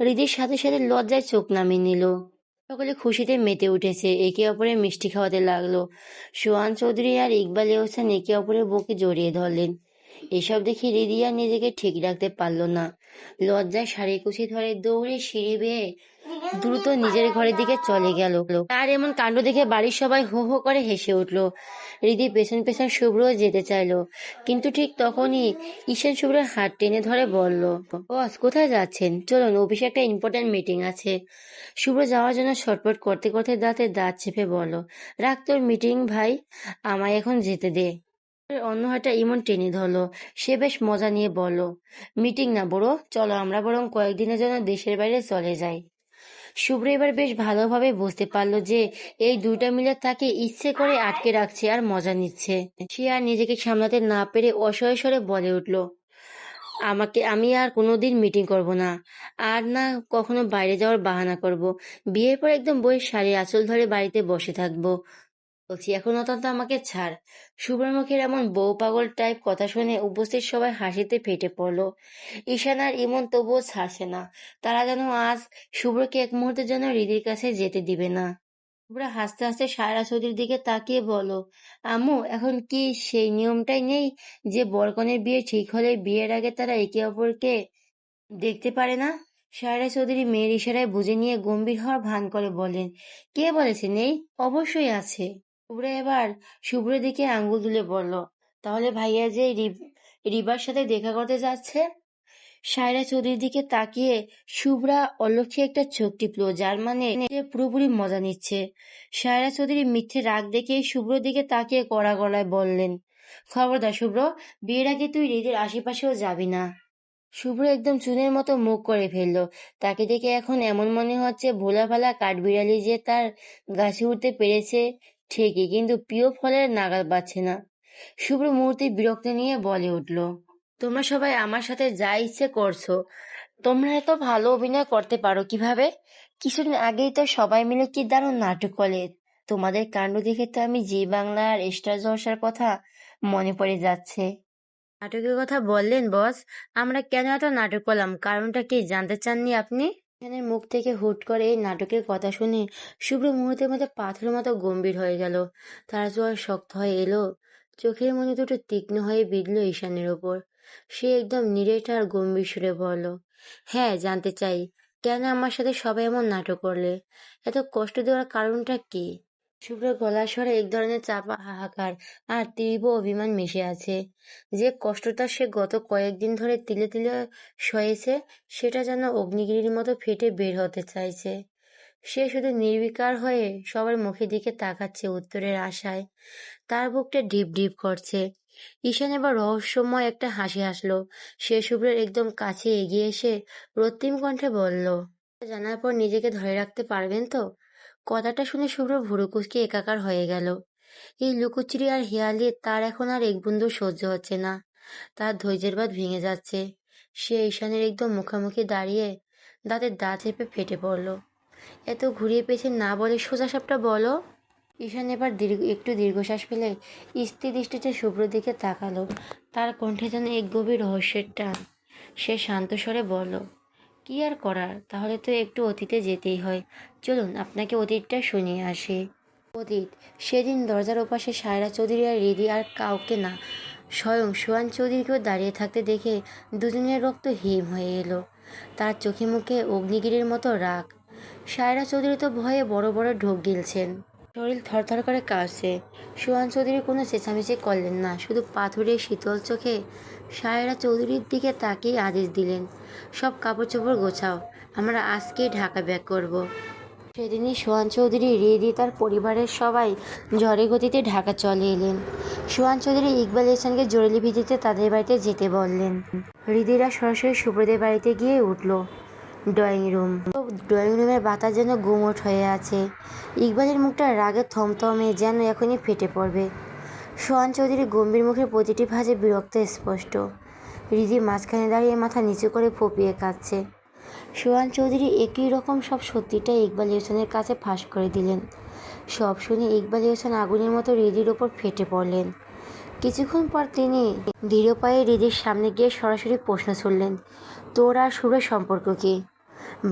হৃদির সাথে সাথে লজ্জায় চোখ নামিয়ে নিল। সকলে খুশিতে মেতে উঠেছে, একে অপরের মিষ্টি খাওয়াতে লাগলো। সোহান চৌধুরী আর ইকবাল হোসেন একে অপরের বুকে জড়িয়ে ধরলেন। এসব দেখে রিদিয়া নিজেকে ঠিক রাখতে পারল না। লজ্জায় শাড়ি কুচি ধরে দৌড়ে সিঁড়ি বেয়ে দ্রুত নিজের ঘরের দিকে চলে গেল। তার এমন কাণ্ড দেখে বাড়ির সবাই হো হো করে হেসে উঠল। রিদি পেছন পেছন শুভ্র যেতে চাইলো, কিন্তু ঠিক তখনই ঈশান শুভ্রের হাত টেনে ধরে বলল, বস কোথায় যাচ্ছেন? চলুন, অফিসে একটা ইম্পর্টেন্ট মিটিং আছে। শুভ্র যাওয়ার জন্য ছটফট করতে করতে দাঁতে দাঁত চেপে বলল, রাখ তোর মিটিং ভাই, আমায় এখন যেতে দে। অন্য হাতটা ইমন টেনে ধরলো। সে বেশ মজা নিয়ে বলল, মিটিং না বড়, চলো আমরা বরং কয়েকদিনের জন্য দেশের বাইরে চলে যাই। শুভ্র এবার বেশ ভালোভাবে বুঝতে পারলো যে এই দুইটা মিলে তাকে ইচ্ছে করে আটকে রাখছে আর মজা নিচ্ছে। সে আর নিজেকে সামলাতে না পেরে অসহায় স্বরে বলে উঠল, আমি আর কোনোদিন মিটিং করব না, আর না কখনো বাইরে যাওয়ার বাহানা করব। বিয়ের পর একদম বইয়ের শাড়ি আঁচল ধরে বাড়িতে বসে থাকবো। বলছি এখন অন্তত আমাকে ছাড়। শুভ্র মুখের এমন বউ পাগল টাইপ কথা শুনে উপস্থিত সবাই হাসিতে ফেটে পড়লো। ঈশান আর ইমন তবুও ছাড়ছে না। তারা যেন আজ শুভ্রকে এক মুহূর্তের জন্য হৃদির কাছে যেতে দিবে না। শুভ্র হাসতে হাসতে সায়রা চৌধুরীর দিকে তাকিয়ে বলো, আম্মু এখন কি সেই নিয়মটাই নেই যে বরকনের বিয়ে ঠিক হলে বিয়ের আগে তারা একে অপরকে দেখতে পারে না? সায়রা চৌধুরী মেয়ের ইশারায় বুঝে নিয়ে গম্ভীর হওয়ার ভান করে বলেন, কে বলেছে নেই? অবশ্যই আছে। শুভ্র এবার শুভ্রের দিকে আঙ্গুল তুলে বলল, তাহলে ভাইয়া যে রিবার সাথে দেখা করতে যাচ্ছে? সায়রা চৌধুরীর দিকে তাকিয়ে শুভ্রা অলক্ষে একটা চোখ টিপল, যার মানে সে পুরোপুরি মজা নিচ্ছে। সায়রা চৌধুরী মিথ্যে রাগ দেখে শুভ্রর দিকে তাকিয়ে কড়া গলায় বললেন, খবরদার শুভ্র, বিয়ের আগে তুই হৃদের আশেপাশেও যাবি না। শুভ্র একদম চুনের মতো মুখ করে ফেললো। তাকে দেখে এখন এমন মনে হচ্ছে ভোলা ভালা কাঠবিড়ালি যে তার গাছে উঠতে পেরেছে ঠিকই, কিন্তু প্রিয় ফলের নাগাল পাচ্ছে না। শুভ্র মুহূর্তে বিরক্তি নিয়ে বলে উঠল, তোমরা সবাই আমার সাথে যা ইচ্ছে করছো, তোমরা এত ভালো অভিনয় করতে পারো কিভাবে? কিছুদিন আগেই তো সবাই মিলে কি দারুণ নাটক করলে। তোমাদের কাণ্ড দেখে তো আমি জি বাংলার স্টার জলসার কথা মনে পড়ে যাচ্ছে। নাটকের কথা বললেন বস, আমরা কেন এত নাটক করলাম কারণটা কি জানতে চাননি আপনি? এখানের মুখ থেকে হুট করে এই নাটকের কথা শুনে শুভ্র মুহূর্তের মধ্যে পাথরের মতো গম্ভীর হয়ে গেল। তার জোয়ার শক্ত হয়ে এলো, চোখের মনে দুটো তীক্ষ্ণ হয়ে বিঁধল ঈশানের ওপর। সে একদম নিরেট আর গম্ভীর সুরে বলল, হ্যাঁ জানতে চাই, কেন আমার সাথে সবাই এমন নাটক করলে? এত কষ্ট দেওয়ার কারণটা কি? শুভ্র গলার স্বরে এক ধরনের চাপা হাহাকার আর তীব্র অভিমান মিশে আছে। যে কষ্টটা সে গত কয়েকদিন ধরে তিলে তিলে সয়েছে, সেটা যেন অগ্নিগিরির মতো ফেটে বের হতে চাইছে। সে শুধু নির্বিকার হয়ে সবার মুখের দিকে তাকাচ্ছে উত্তরের আশায়। তার বুকটা ডিপ ডিপ করছে। ঈশান এবার রহস্যময় একটা হাসি হাসলো। সে শুভ্রের একদম কাছে এগিয়ে এসে রক্তিম কণ্ঠে বলল, জানার পর নিজেকে ধরে রাখতে পারবেন তো? কথাটা শুনে শুভ্র ভুরু কুঁচকে একাকার হয়ে গেল। এই লুকোচুরি আর হেয়ালি তার এখন আর এক বিন্দু সহ্য হচ্ছে না। তার ধৈর্যের বাঁধ ভেঙে যাচ্ছে। সে ঈশানের একদম মুখোমুখি দাঁড়িয়ে দাঁতের দাঁত চেপে ফেটে পড়ল। এত ঘুরিয়ে পেয়েছে না বলে সোজা সাপটা বলো। ঈশান এবার একটু দীর্ঘশ্বাস ফেলে স্থির দৃষ্টিতে শুভ্রর দিকে তাকালো। তার কণ্ঠে যেন এক গভীর রহস্যের টান। সে শান্ত স্বরে বলল, কি আর করার, তাহলে তো একটু অতীতে যেতেই হয়। চলুন আপনাকে অতীতটা শুনিয়ে আসি। অতীত, সেদিন দরজার ওপাশে সায়রা চৌধুরী আর রিদি আর কাউকে না, স্বয়ং সোহান চৌধুরীকেও দাঁড়িয়ে থাকতে দেখে দুজনের রক্ত হিম হয়ে এলো। তার চোখে মুখে অগ্নিগিরির মতো রাগ। সায়রা চৌধুরী তো ভয়ে বড় বড় ঢোক গিলছেন, শরীর থরথর করে কাঁপছে। সোহান চৌধুরী কোনো চেঁচামেচি করলেন না, শুধু পাথরের শীতল চোখে সায়রা চৌধুরীর দিকে তাকিয়ে আদেশ দিলেন, সব কাপড় চোপড় গোছাও, আমরা আজকেই ঢাকা ব্যাক করব। সেদিনই সোহান চৌধুরী, রিদি, তার পরিবারের সবাই ঝড়ে গতিতে ঢাকা চলে এলেন। সোহান চৌধুরী ইকবাল এহসানকে জরুরি ভিত্তিতে তাদের বাড়িতে যেতে বললেন। রিদিরা সরাসরি সুব্রদের বাড়িতে গিয়ে উঠল। ড্রয়িং রুমের বাতাস যেন গুমোট হয়ে আছে। ইকবালের মুখটা রাগে থমথমে, যেন এখনই ফেটে পড়বে। সোহান চৌধুরী গম্ভীর মুখের প্রতিটি ভাঁজে বিরক্ত স্পষ্ট। রিদি মাঝখানে দাঁড়িয়ে মাথা নিচু করে ফুঁপিয়ে কাঁদছে। সোহান চৌধুরী একই রকম সব সত্যিটা ইকবাল এহসানের কাছে ফাঁস করে দিলেন। সব শুনে ইকবাল এহসান আগুনের মতো রিদির ওপর ফেটে পড়লেন। কিছুক্ষণ পর তিনি দৃঢ় পায়ে রিদির সামনে গিয়ে সরাসরি প্রশ্ন ছুড়লেন, তোর আর সুরের সম্পর্ক কি?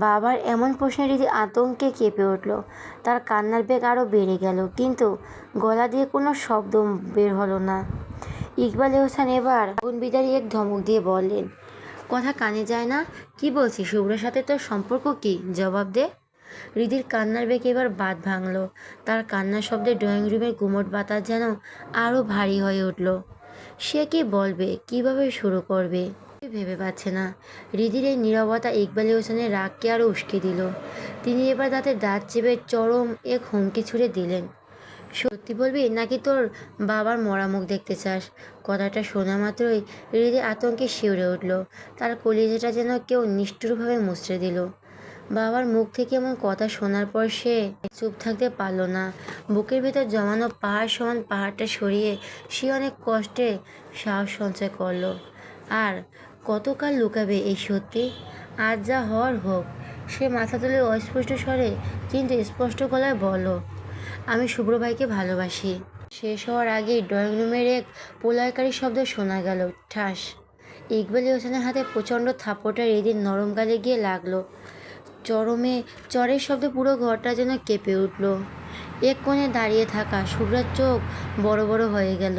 বাবার এমন প্রশ্নে রিদি আতঙ্কে কেঁপে উঠল। তার কান্নার বেগ আরও বেড়ে গেল, কিন্তু গলা দিয়ে কোনো শব্দ বের হলো না। ইকবাল এহসান এবার আগুন বিদারী এক ধমক দিয়ে বললেন, কথা কানে যায় না? কি বলছিস? শুভ্রের সাথে তোর সম্পর্ক কি? জবাব দে। হৃদির কান্নার বেগে এবার বাঁধ ভাঙল। তার কান্নার শব্দে ড্রয়িং রুমের গুমোট বাতাস যেন আরও ভারী হয়ে উঠল। সে কি বলবে, কিভাবে শুরু করবে, ভেবে পাচ্ছে না। হৃদির এই নীরবতা ইকবাল হোসেনের রাগকে আরও উস্কে দিল। তিনি এবার দাঁতে দাঁত চেপে চরম এক হুমকি ছুড়ে দিলেন, সত্যি বলবি নাকি তোর বাবার মরা মুখ দেখতে চাস? কথাটা শোনা মাত্রই হৃদয় আতঙ্কে শিউরে উঠল। তার কলিজাটা যেন কেউ নিষ্ঠুরভাবে মুচড়ে দিল। বাবার মুখ থেকে এমন কথা শোনার পর সে চুপ থাকতে পারল না। বুকের ভেতর জমানো পাহাড় সমান পাহাড়টা সরিয়ে সে অনেক কষ্টে সাহস সঞ্চয় করলো। আর কতকাল লুকাবে এই সত্যি? আজ যা হওয়ার হোক। সে মাথা তুলে অস্পষ্ট স্বরে কিন্তু স্পষ্ট গলায় বলল, আমি শুভ্র ভাইকে ভালোবাসি। শেষ হওয়ার আগেই ড্রয়িং রুমের এক প্রলয়কারী শব্দ শোনা গেল, ঠাস। ইকবাল হোসেনের হাতে প্রচণ্ড থাপ্পড়টা হৃদির নরম গালে গিয়ে লাগলো। চরের শব্দে পুরো ঘরটা যেন কেঁপে উঠল। এক কোণে দাঁড়িয়ে থাকা শুভ্রার চোখ বড় বড় হয়ে গেল।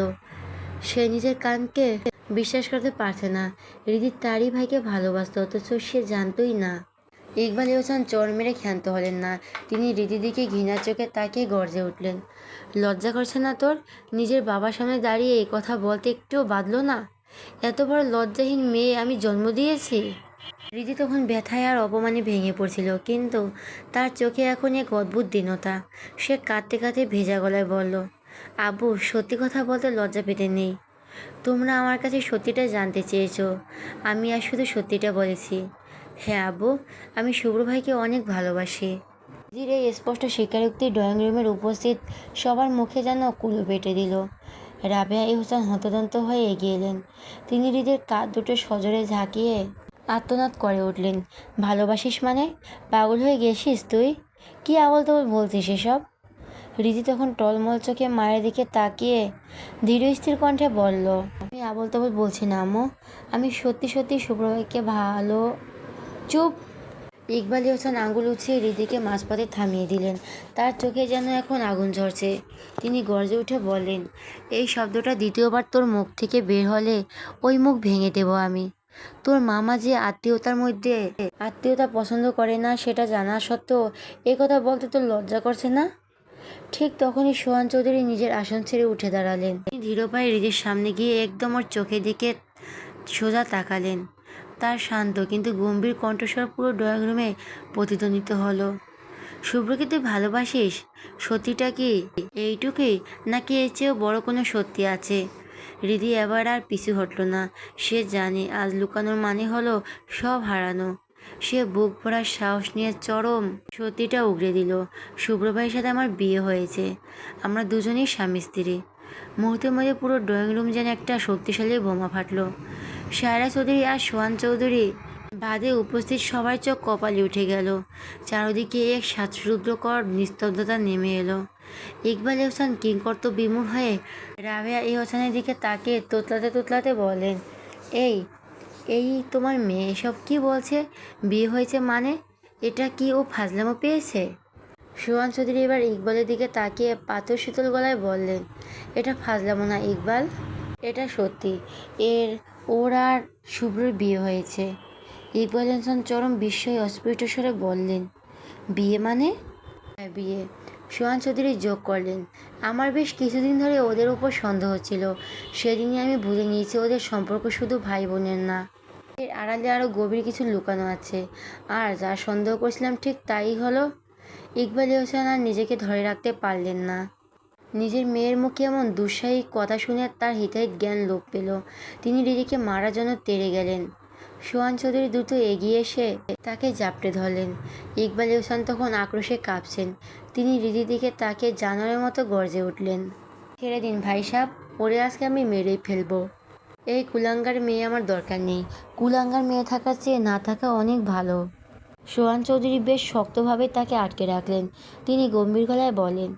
সে নিজের কানকে বিশ্বাস করতে পারছে না। হৃদি তারই ভাইকে ভালোবাসত, অথচ সে জানতই না। ইকবাল হোসেন চর মেরে ক্ষান্ত হলেন না। তিনি হৃদির দিকে ঘৃণার চোখে তাকিয়ে গর্জে উঠলেন, লজ্জা করছে না তোর? নিজের বাবার সামনে দাঁড়িয়ে এই কথা বলতে একটুও বাধলো না? এত বড় লজ্জাহীন মেয়ে আমি জন্ম দিয়েছি? হৃদি তখন ব্যথায় আর অপমানে ভেঙে পড়ছিল, কিন্তু তার চোখে এখন এক অদ্ভুত দীনতা। সে কাঁদতে কাঁদতে ভেজা গলায় বলল, আব্বু, সত্যি কথা বলতে লজ্জা পেতে নেই। তোমরা আমার কাছে সত্যিটা জানতে চেয়েছো, আমি আর শুধু সত্যিটা বলেছি। হ্যাঁ আব্বু, আমি শুভ্র ভাইকে অনেক ভালোবাসি। হৃদির এই স্পষ্ট স্বীকারোক্তি ড্রয়িং রুমের উপস্থিত সবার মুখে যেন কুলু পেটে দিল। রাবেয়া হোসেন হতদন্ত হয়ে এগিয়ে এলেন। তিনি হৃদির কাঁধ দুটো সজোরে ঝাঁকিয়ে আর্তনাদ করে উঠলেন, ভালোবাসিস মানে? পাগল হয়ে গেছিস তুই? কি আবল তাবল বলছিস এসব? হৃদি তখন টলমল চোখে মায়ের দিকে তাকিয়ে ধীর স্থির কণ্ঠে বলল, আমি আবল তাবল বলছি না আম্মু, আমি সত্যি সত্যি শুভ্রভাইকে ভালো। চুপ! ইকবাল হোসেন আঙুল উঁচিয়ে হৃদিকে মাঝপথে থামিয়ে দিলেন। তার চোখে যেন এখন আগুন ঝরছে। তিনি গর্জে উঠে বললেন, এই শব্দটা দ্বিতীয়বার তোর মুখ থেকে বের হলে ওই মুখ ভেঙে দেব আমি। তোর মামা যে আত্মীয়তা পছন্দ করে না সেটা জানা সত্ত্বেও এ কথা বলতে তোর লজ্জা করছে না? ঠিক তখনই সোহান চৌধুরী নিজের আসন ছেড়ে উঠে দাঁড়ালেন। তিনি ধীর পায়ে হৃদির সামনে গিয়ে একদম ওর চোখের দিকে সোজা তাকালেন। তার শান্ত কিন্তু গম্ভীর কণ্ঠস্বর পুরো ড্রয়িং রুমে প্রতিধ্বনিত হলো, শুভ্রকে তুই ভালোবাসিস? সত্যিটা কি এইটুকুই, নাকি এর চেয়েও বড় কোনো সত্যি আছে? হৃদি এবার আর পিছু হটল না। সে জানে আজ লুকানোর মানে হলো সব হারানো। সে বুক ভরা সাহস নিয়ে চরম সত্যিটা উগরে দিল, শুভ্র ভাইয়ের সাথে আমার বিয়ে হয়েছে, আমরা দুজনেই স্বামী স্ত্রী। মুহূর্তের মধ্যে পুরো ড্রয়িং রুম যেন একটা শক্তিশালী বোমা ফাটলো। সায়রা চৌধুরী আর সোহান চৌধুরী বাদে উপস্থিত সবার চোখ কপালে উঠে গেল। চারদিকে এক শ্বাসরুদ্ধকর নিস্তব্ধতা নেমে এলো। ইকবাল হোসেন কিংকর্তব্য বিমূঢ় হয়ে রাবেয়া হোসেনের দিকে তাকিয়ে তোতলাতে তোতলাতে বলেন, এই এই তোমার মেয়ে এসব কি বলছে? বিয়ে হয়েছে মানে? এটা কি ও ফাজলামো পেয়েছে? সোহান চৌধুরী এবার ইকবালের দিকে তাকিয়ে পাথর শীতল গলায় বললেন, এটা ফাজলামো না ইকবাল, এটা সত্যি। ওর আর শুভ্রর বিয়ে হয়েছে। ইকবাল হোসেন চরম বিস্ময়ে অস্ফুট স্বরে বললেন, বিয়ে মানে? হ্যাঁ বিয়ে। সোহান চৌধুরী যোগ করলেন, আমার বেশ কিছুদিন ধরে ওদের ওপর সন্দেহ ছিল। সেদিনই আমি বুঝে নিয়েছি ওদের সম্পর্ক শুধু ভাই বোনের না, এর আড়ালে আরও গভীর কিছু লুকানো আছে। আর যা সন্দেহ করছিলাম ঠিক তাই হলো। ইকবাল হোসেন আর নিজেকে ধরে রাখতে পারলেন না। নিজের মেয়ের মুখে এমন দুঃসাহী কথা শুনে তার হিতাহিত জ্ঞান লোপ পেল। তিনি হৃদিকে মারার জন্য তেড়ে গেলেন। সোহান চৌধুরী দ্রুত এগিয়ে এসে তাকে জাপটে ধরলেন। ইকবাল হোসেন তখন আক্রোশে কাঁপছেন। তিনি হৃদির দিকে তাকে জানোয়ারের মতো গর্জে উঠলেন, ছেড়ে দিন ভাই সাহেব, ওরে আজকে আমি মেরেই ফেলবো। এই কুলাঙ্গার মেয়ে আমার দরকার নেই। কুলাঙ্গার মেয়ে থাকার চেয়ে না থাকা অনেক ভালো। সোহান চৌধুরী বেশ শক্তভাবে তাকে আটকে রাখলেন। তিনি গম্ভীর গলায় বলেন,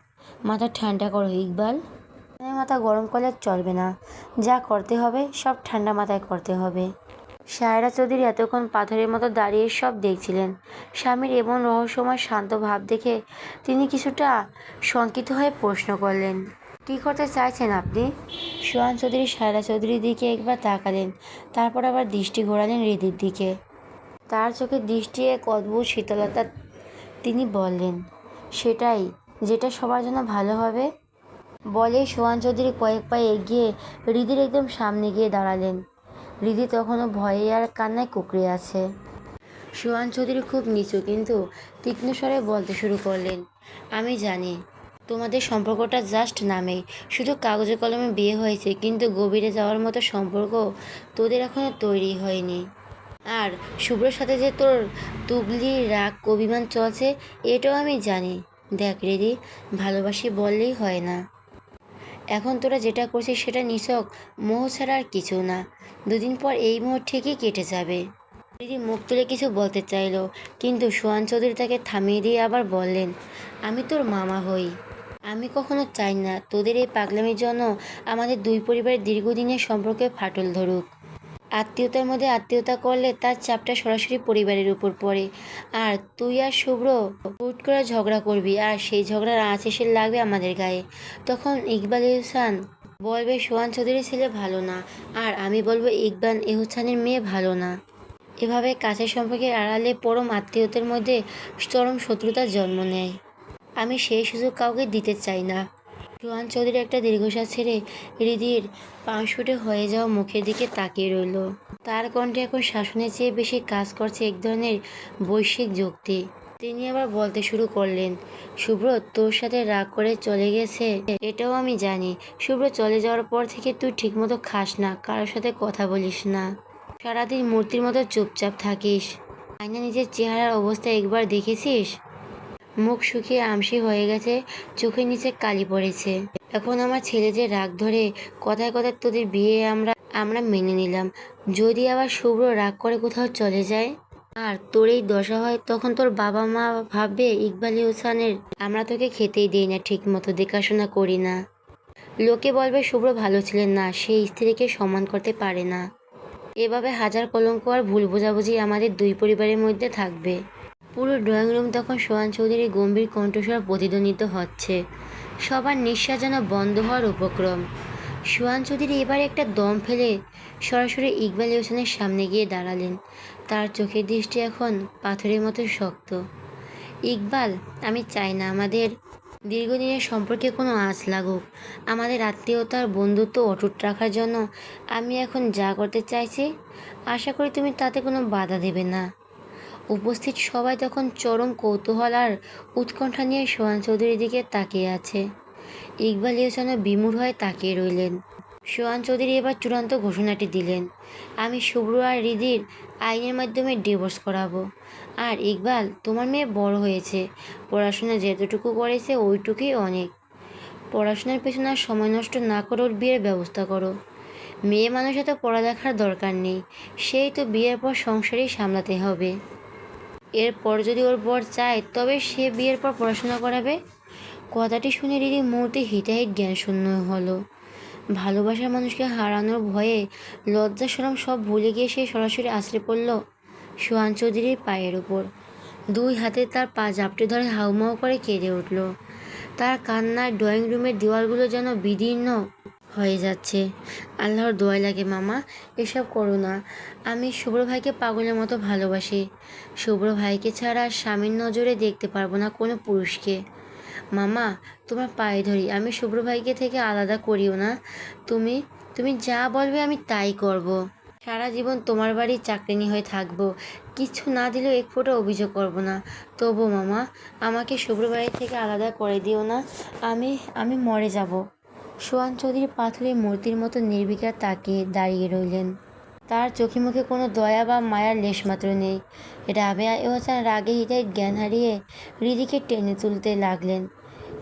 মাথা ঠান্ডা করো ইকবাল, মাথা গরম করলে চলবে না। যা করতে হবে সব ঠান্ডা মাথায় করতে হবে। সায়রা চৌধুরী এতক্ষণ পাথরের মতো দাঁড়িয়ে সব দেখছিলেন। স্বামীর এমন রহস্যময় শান্ত ভাব দেখে তিনি কিছুটা শঙ্কিত হয়ে প্রশ্ন করলেন, কী করতে চাইছেন আপনি? সোহান চৌধুরী সায়রা চৌধুরীর দিকে একবার তাকালেন, তারপর আবার দৃষ্টি ঘোরালেন হৃদির দিকে। তার চোখের দৃষ্টি এক অদ্ভুত শীতলতা। তিনি বললেন, সেটাই, যেটা সবার জন্য ভালো হবে। বলেই সোহান চৌধুরী কয়েক পা এগিয়ে হৃদির একদম সামনে গিয়ে দাঁড়ালেন। হৃদি তখনও ভয়ে আর কান্নায় কুঁকড়ে আছে। সোহান চৌধুরী খুব নিচু কিন্তু তীক্ষ্ণ স্বরে বলতে শুরু করলেন, আমি জানি তোমাদের সম্পর্কটা জাস্ট নামে, শুধু কাগজে কলমে বিয়ে হয়েছে, কিন্তু গভীরে যাওয়ার মতো সম্পর্ক তোদের এখনো তৈরি হয়নি। আর শুভ্রর সাথে যে তোর তুগলি রাগ অভিমান চলছে এটাও আমি জানি। দেখ হৃদি, ভালোবাসি বললেই হয় না। এখন তোরা যেটা করছিস সেটা নিছক মোহ ছাড়া আর কিছু না। দুদিন পর এই মোহ ঠিকই কেটে যাবে। দিদি মুখ তুলে কিছু বলতে চাইলো, কিন্তু সোহান চৌধুরী তাকে থামিয়ে দিয়ে আবার বললেন, আমি তোর মামা হই। আমি কখনো চাই না তোদের এই পাগলামির জন্য আমাদের দুই পরিবারের দীর্ঘদিনের সম্পর্কে ফাটল ধরুক। আত্মীয়তার মধ্যে আত্মীয়তা করলে তার চাপটা সরাসরি পরিবারের উপর পড়ে। আর তুই আর শুভ্র হুট করে ঝগড়া করবি, আর সেই ঝগড়ার আঁচ এসে লাগবে আমাদের গায়ে। তখন ইকবাল এহসান বলবে সোহান চৌধুরীর ছেলে ভালো না, আর আমি বলবো ইকবাল এহসানের মেয়ে ভালো না। এভাবে কাছের সম্পর্কের আড়ালে পরম আত্মীয়তার মধ্যে চরম শত্রুতার জন্ম নেয়। আমি সেই সুযোগ কাউকে দিতে চাই না। সোহান চৌধুরী একটা দীর্ঘশ্বাস ছেড়ে হৃদির পাঁশফুটে হয়ে যাওয়া মুখের দিকে তাকিয়ে রইল। তার কণ্ঠে এখন শাসনের চেয়ে বেশি কাজ করছে এক ধরনের বৈশ্বিক যুক্তি। তিনি আবার বলতে শুরু করলেন, শুভ্র তোর সাথে রাগ করে চলে গেছে এটাও আমি জানি। শুভ্র চলে যাওয়ার পর থেকে তুই ঠিকমতো খাস না, কারোর সাথে কথা বলিস না, সারাদিন মূর্তির মতো চুপচাপ থাকিস। আয়না নিজের চেহারার অবস্থা একবার দেখেছিস? মুখ শুকিয়ে আমসি হয়ে গেছে, চোখের নিচে কালি পড়েছে। এখন আমার ছেলে যে রাগ ধরে, কথায় কথায় তোদের বিয়ে আমরা মেনে নিলাম। যদি আবার শুভ্র রাগ করে কোথাও চলে যায় আর তোর এই দশা হয়, তখন তোর বাবা মা ভাববে ইকবাল হোসেনের আমরা তোকে খেতেই দিই না, ঠিক মতো দেখাশোনা করি না। লোকে বলবে শুভ্র ভালো ছিলেন না, সে স্ত্রীকে সম্মান করতে পারে না। এভাবে হাজার কলঙ্ক আর ভুল বোঝাবুঝি আমাদের দুই পরিবারের মধ্যে থাকবে। পুরো ড্রয়িং রুম তখন সোহান চৌধুরীর গম্ভীর কণ্ঠস্বর প্রতিধ্বনিত হচ্ছে। সবার নিঃশ্বাস যেন বন্ধ হওয়ার উপক্রম। সোহান চৌধুরী এবার একটা দম ফেলে সরাসরি ইকবাল হোসেনের সামনে গিয়ে দাঁড়ালেন। তার চোখের দৃষ্টি এখন পাথরের মতো শক্ত। ইকবাল, আমি চাই না আমাদের দীর্ঘদিনের সম্পর্কে কোনো আঁচ লাগুক। আমাদের আত্মীয়তার বন্ধুত্ব অটুট রাখার জন্য আমি এখন যা করতে চাইছি, আশা করি তুমি তাতে কোনো বাধা দেবে না। উপস্থিত সবাই তখন চরম কৌতূহল আর উৎকণ্ঠা নিয়ে সোহান চৌধুরীর দিকে তাকিয়ে আছে। ইকবাল হোসেনও বিমূঢ় হয়ে তাকিয়ে রইলেন। সোহান চৌধুরী এবার চূড়ান্ত ঘোষণাটি দিলেন, আমি শুভ্র আর হৃদির আইনের মাধ্যমে ডিভোর্স করাবো। আর ইকবাল, তোমার মেয়ে বড় হয়েছে, পড়াশোনা যেতটুকু করেছে ওইটুকুই অনেক। পড়াশোনার পেছনে আর সময় নষ্ট না করে ওর বিয়ের ব্যবস্থা করো। মেয়ে মানুষের তো পড়ালেখার দরকার নেই, সেই তো বিয়ের পর সংসারই সামলাতে হবে। এরপর যদি ওর বর চায় তবে সে বিয়ের পর পড়াশোনা করাবে। কথাটি শুনে রীতি মুহূর্তে হিতাহিত জ্ঞানশূন্য হলো। ভালোবাসার মানুষকে হারানোর ভয়ে লজ্জা শরম সব ভুলে গিয়ে সে সরাসরি আছড়ে পড়ল সোহান চৌধুরীর পায়ের উপর। দুই হাতে তার পা জাপটে ধরে হাউমাউ করে কেঁদে উঠল। তার কান্নায় ড্রয়িং রুমের দেওয়ালগুলো যেন বিদীর্ণ হয়ে যাচ্ছে। আল্লাহর দোয়াই লাগে মামা, এসব করো না। আমি শুভ্র ভাইকে পাগলের মতো ভালোবাসি। শুভ্র ভাইকে ছাড়া স্বামীর নজরে দেখতে পারবো না কোনো পুরুষকে। মামা, তোমার পায়ে ধরি, আমি শুভ্র ভাইকে থেকে আলাদা করিও না। তুমি তুমি যা বলবে আমি তাই করব। সারা জীবন তোমার বাড়ির চাকরানি হয়ে থাকবো, কিছু না দিলেও এক ফোঁটা অভিযোগ করব না। তবু মামা, আমাকে শুভ্র বাড়ি থেকে আলাদা করে দিও না, আমি মরে যাব। সোহান চৌধুরী পাথরের মূর্তির মতো নির্বিকার তাকিয়ে দাঁড়িয়ে রইলেন। তার চোখে মুখে কোনো দয়া বা মায়ার লেশমাত্র নেই। রাবেয়া হোসেন রাগে হিতাহিত জ্ঞান হারিয়ে হৃদিকে টেনে তুলতে লাগলেন।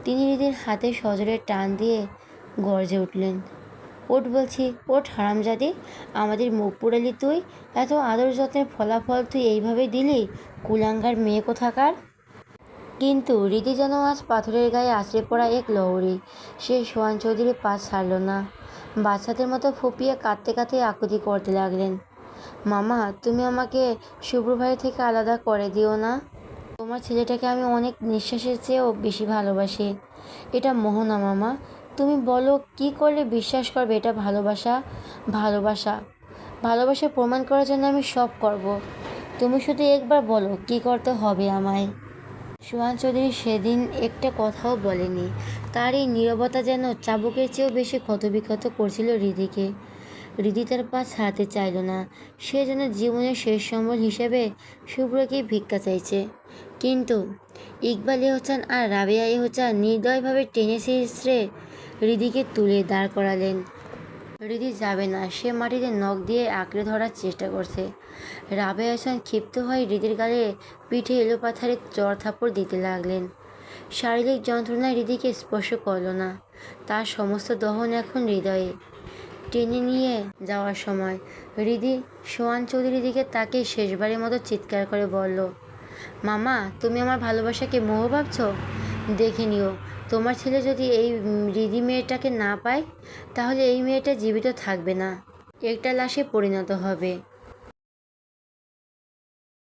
তিনি হৃদির হাতে সজোরে টান দিয়ে গর্জে উঠলেন, ওঠ বলছি, ওঠ হারামজাদি, আমাদের মুখ পুড়ালি তুই। এত আদর যত্নের ফলাফল তুই এইভাবে দিলি, কুলাঙ্গার মেয়ে কোথাকার। কিন্তু রীতি যেন আজ পাথরের গায়ে আছড়ে পড়া এক লহরী। সে সোহান চৌধুরীর পা ছাড়ল না। বাচ্চাদের মতো ফুপিয়ে কাঁদতে কাঁদতে আকুতি করতে লাগলেন, মামা, তুমি আমাকে শুভ্র ভাই থেকে আলাদা করে দিও না। তোমার ছেলেটাকে আমি অনেক নিঃশ্বাসের চেয়েও বেশি ভালোবাসি। এটা মোহ না মামা, তুমি বলো কি করলে বিশ্বাস করবে এটা ভালোবাসা। ভালোবাসা ভালোবাসা প্রমাণ করার জন্য আমি সব করব। তুমি শুধু একবার বলো কি করতে হবে আমায়। সোহান চৌধুরী সেদিন একটা কথাও বলেনি। তার এই নীরবতা যেন চাবুকের চেয়েও বেশি ক্ষতবিক্ষত করছিল হৃদিকে। হৃদি তার পা ছাড়তে চাইল না। সে যেন জীবনের শেষ সম্বল হিসেবে শুভ্রকে ভিক্ষা চাইছে। কিন্তু ইকবাল এহসান আর রাবেয়া এহসান নির্দয়ভাবে টেনে হিঁচড়ে হৃদিকে তুলে দাঁড় করালেন। হৃদি যাবে না, সে মাটিতে নখ দিয়ে আঁকড়ে ধরার চেষ্টা করছে। রাবেয়া এহসান ক্ষিপ্ত হয়ে হৃদির গালে পিঠে এলোপাথারি চড় থাপ্পড় দিতে লাগলেন। শারীরিক যন্ত্রণায় হৃদিকে স্পর্শ করল না। তার সমস্ত দহন এখন হৃদয়ে। টেনে নিয়ে যাওয়ার সময় হৃদি সোহান চৌধুরীর দিকে তাকে শেষবারের মতো চিৎকার করে বলল, মামা, তুমি আমার ভালোবাসাকে মোহ ভাবছ? দেখে নিও, তোমার ছেলে যদি এই হৃদি মেয়েটাকে না পায়, তাহলে এই মেয়েটা জীবিত থাকবে না, একটা লাশে পরিণত হবে।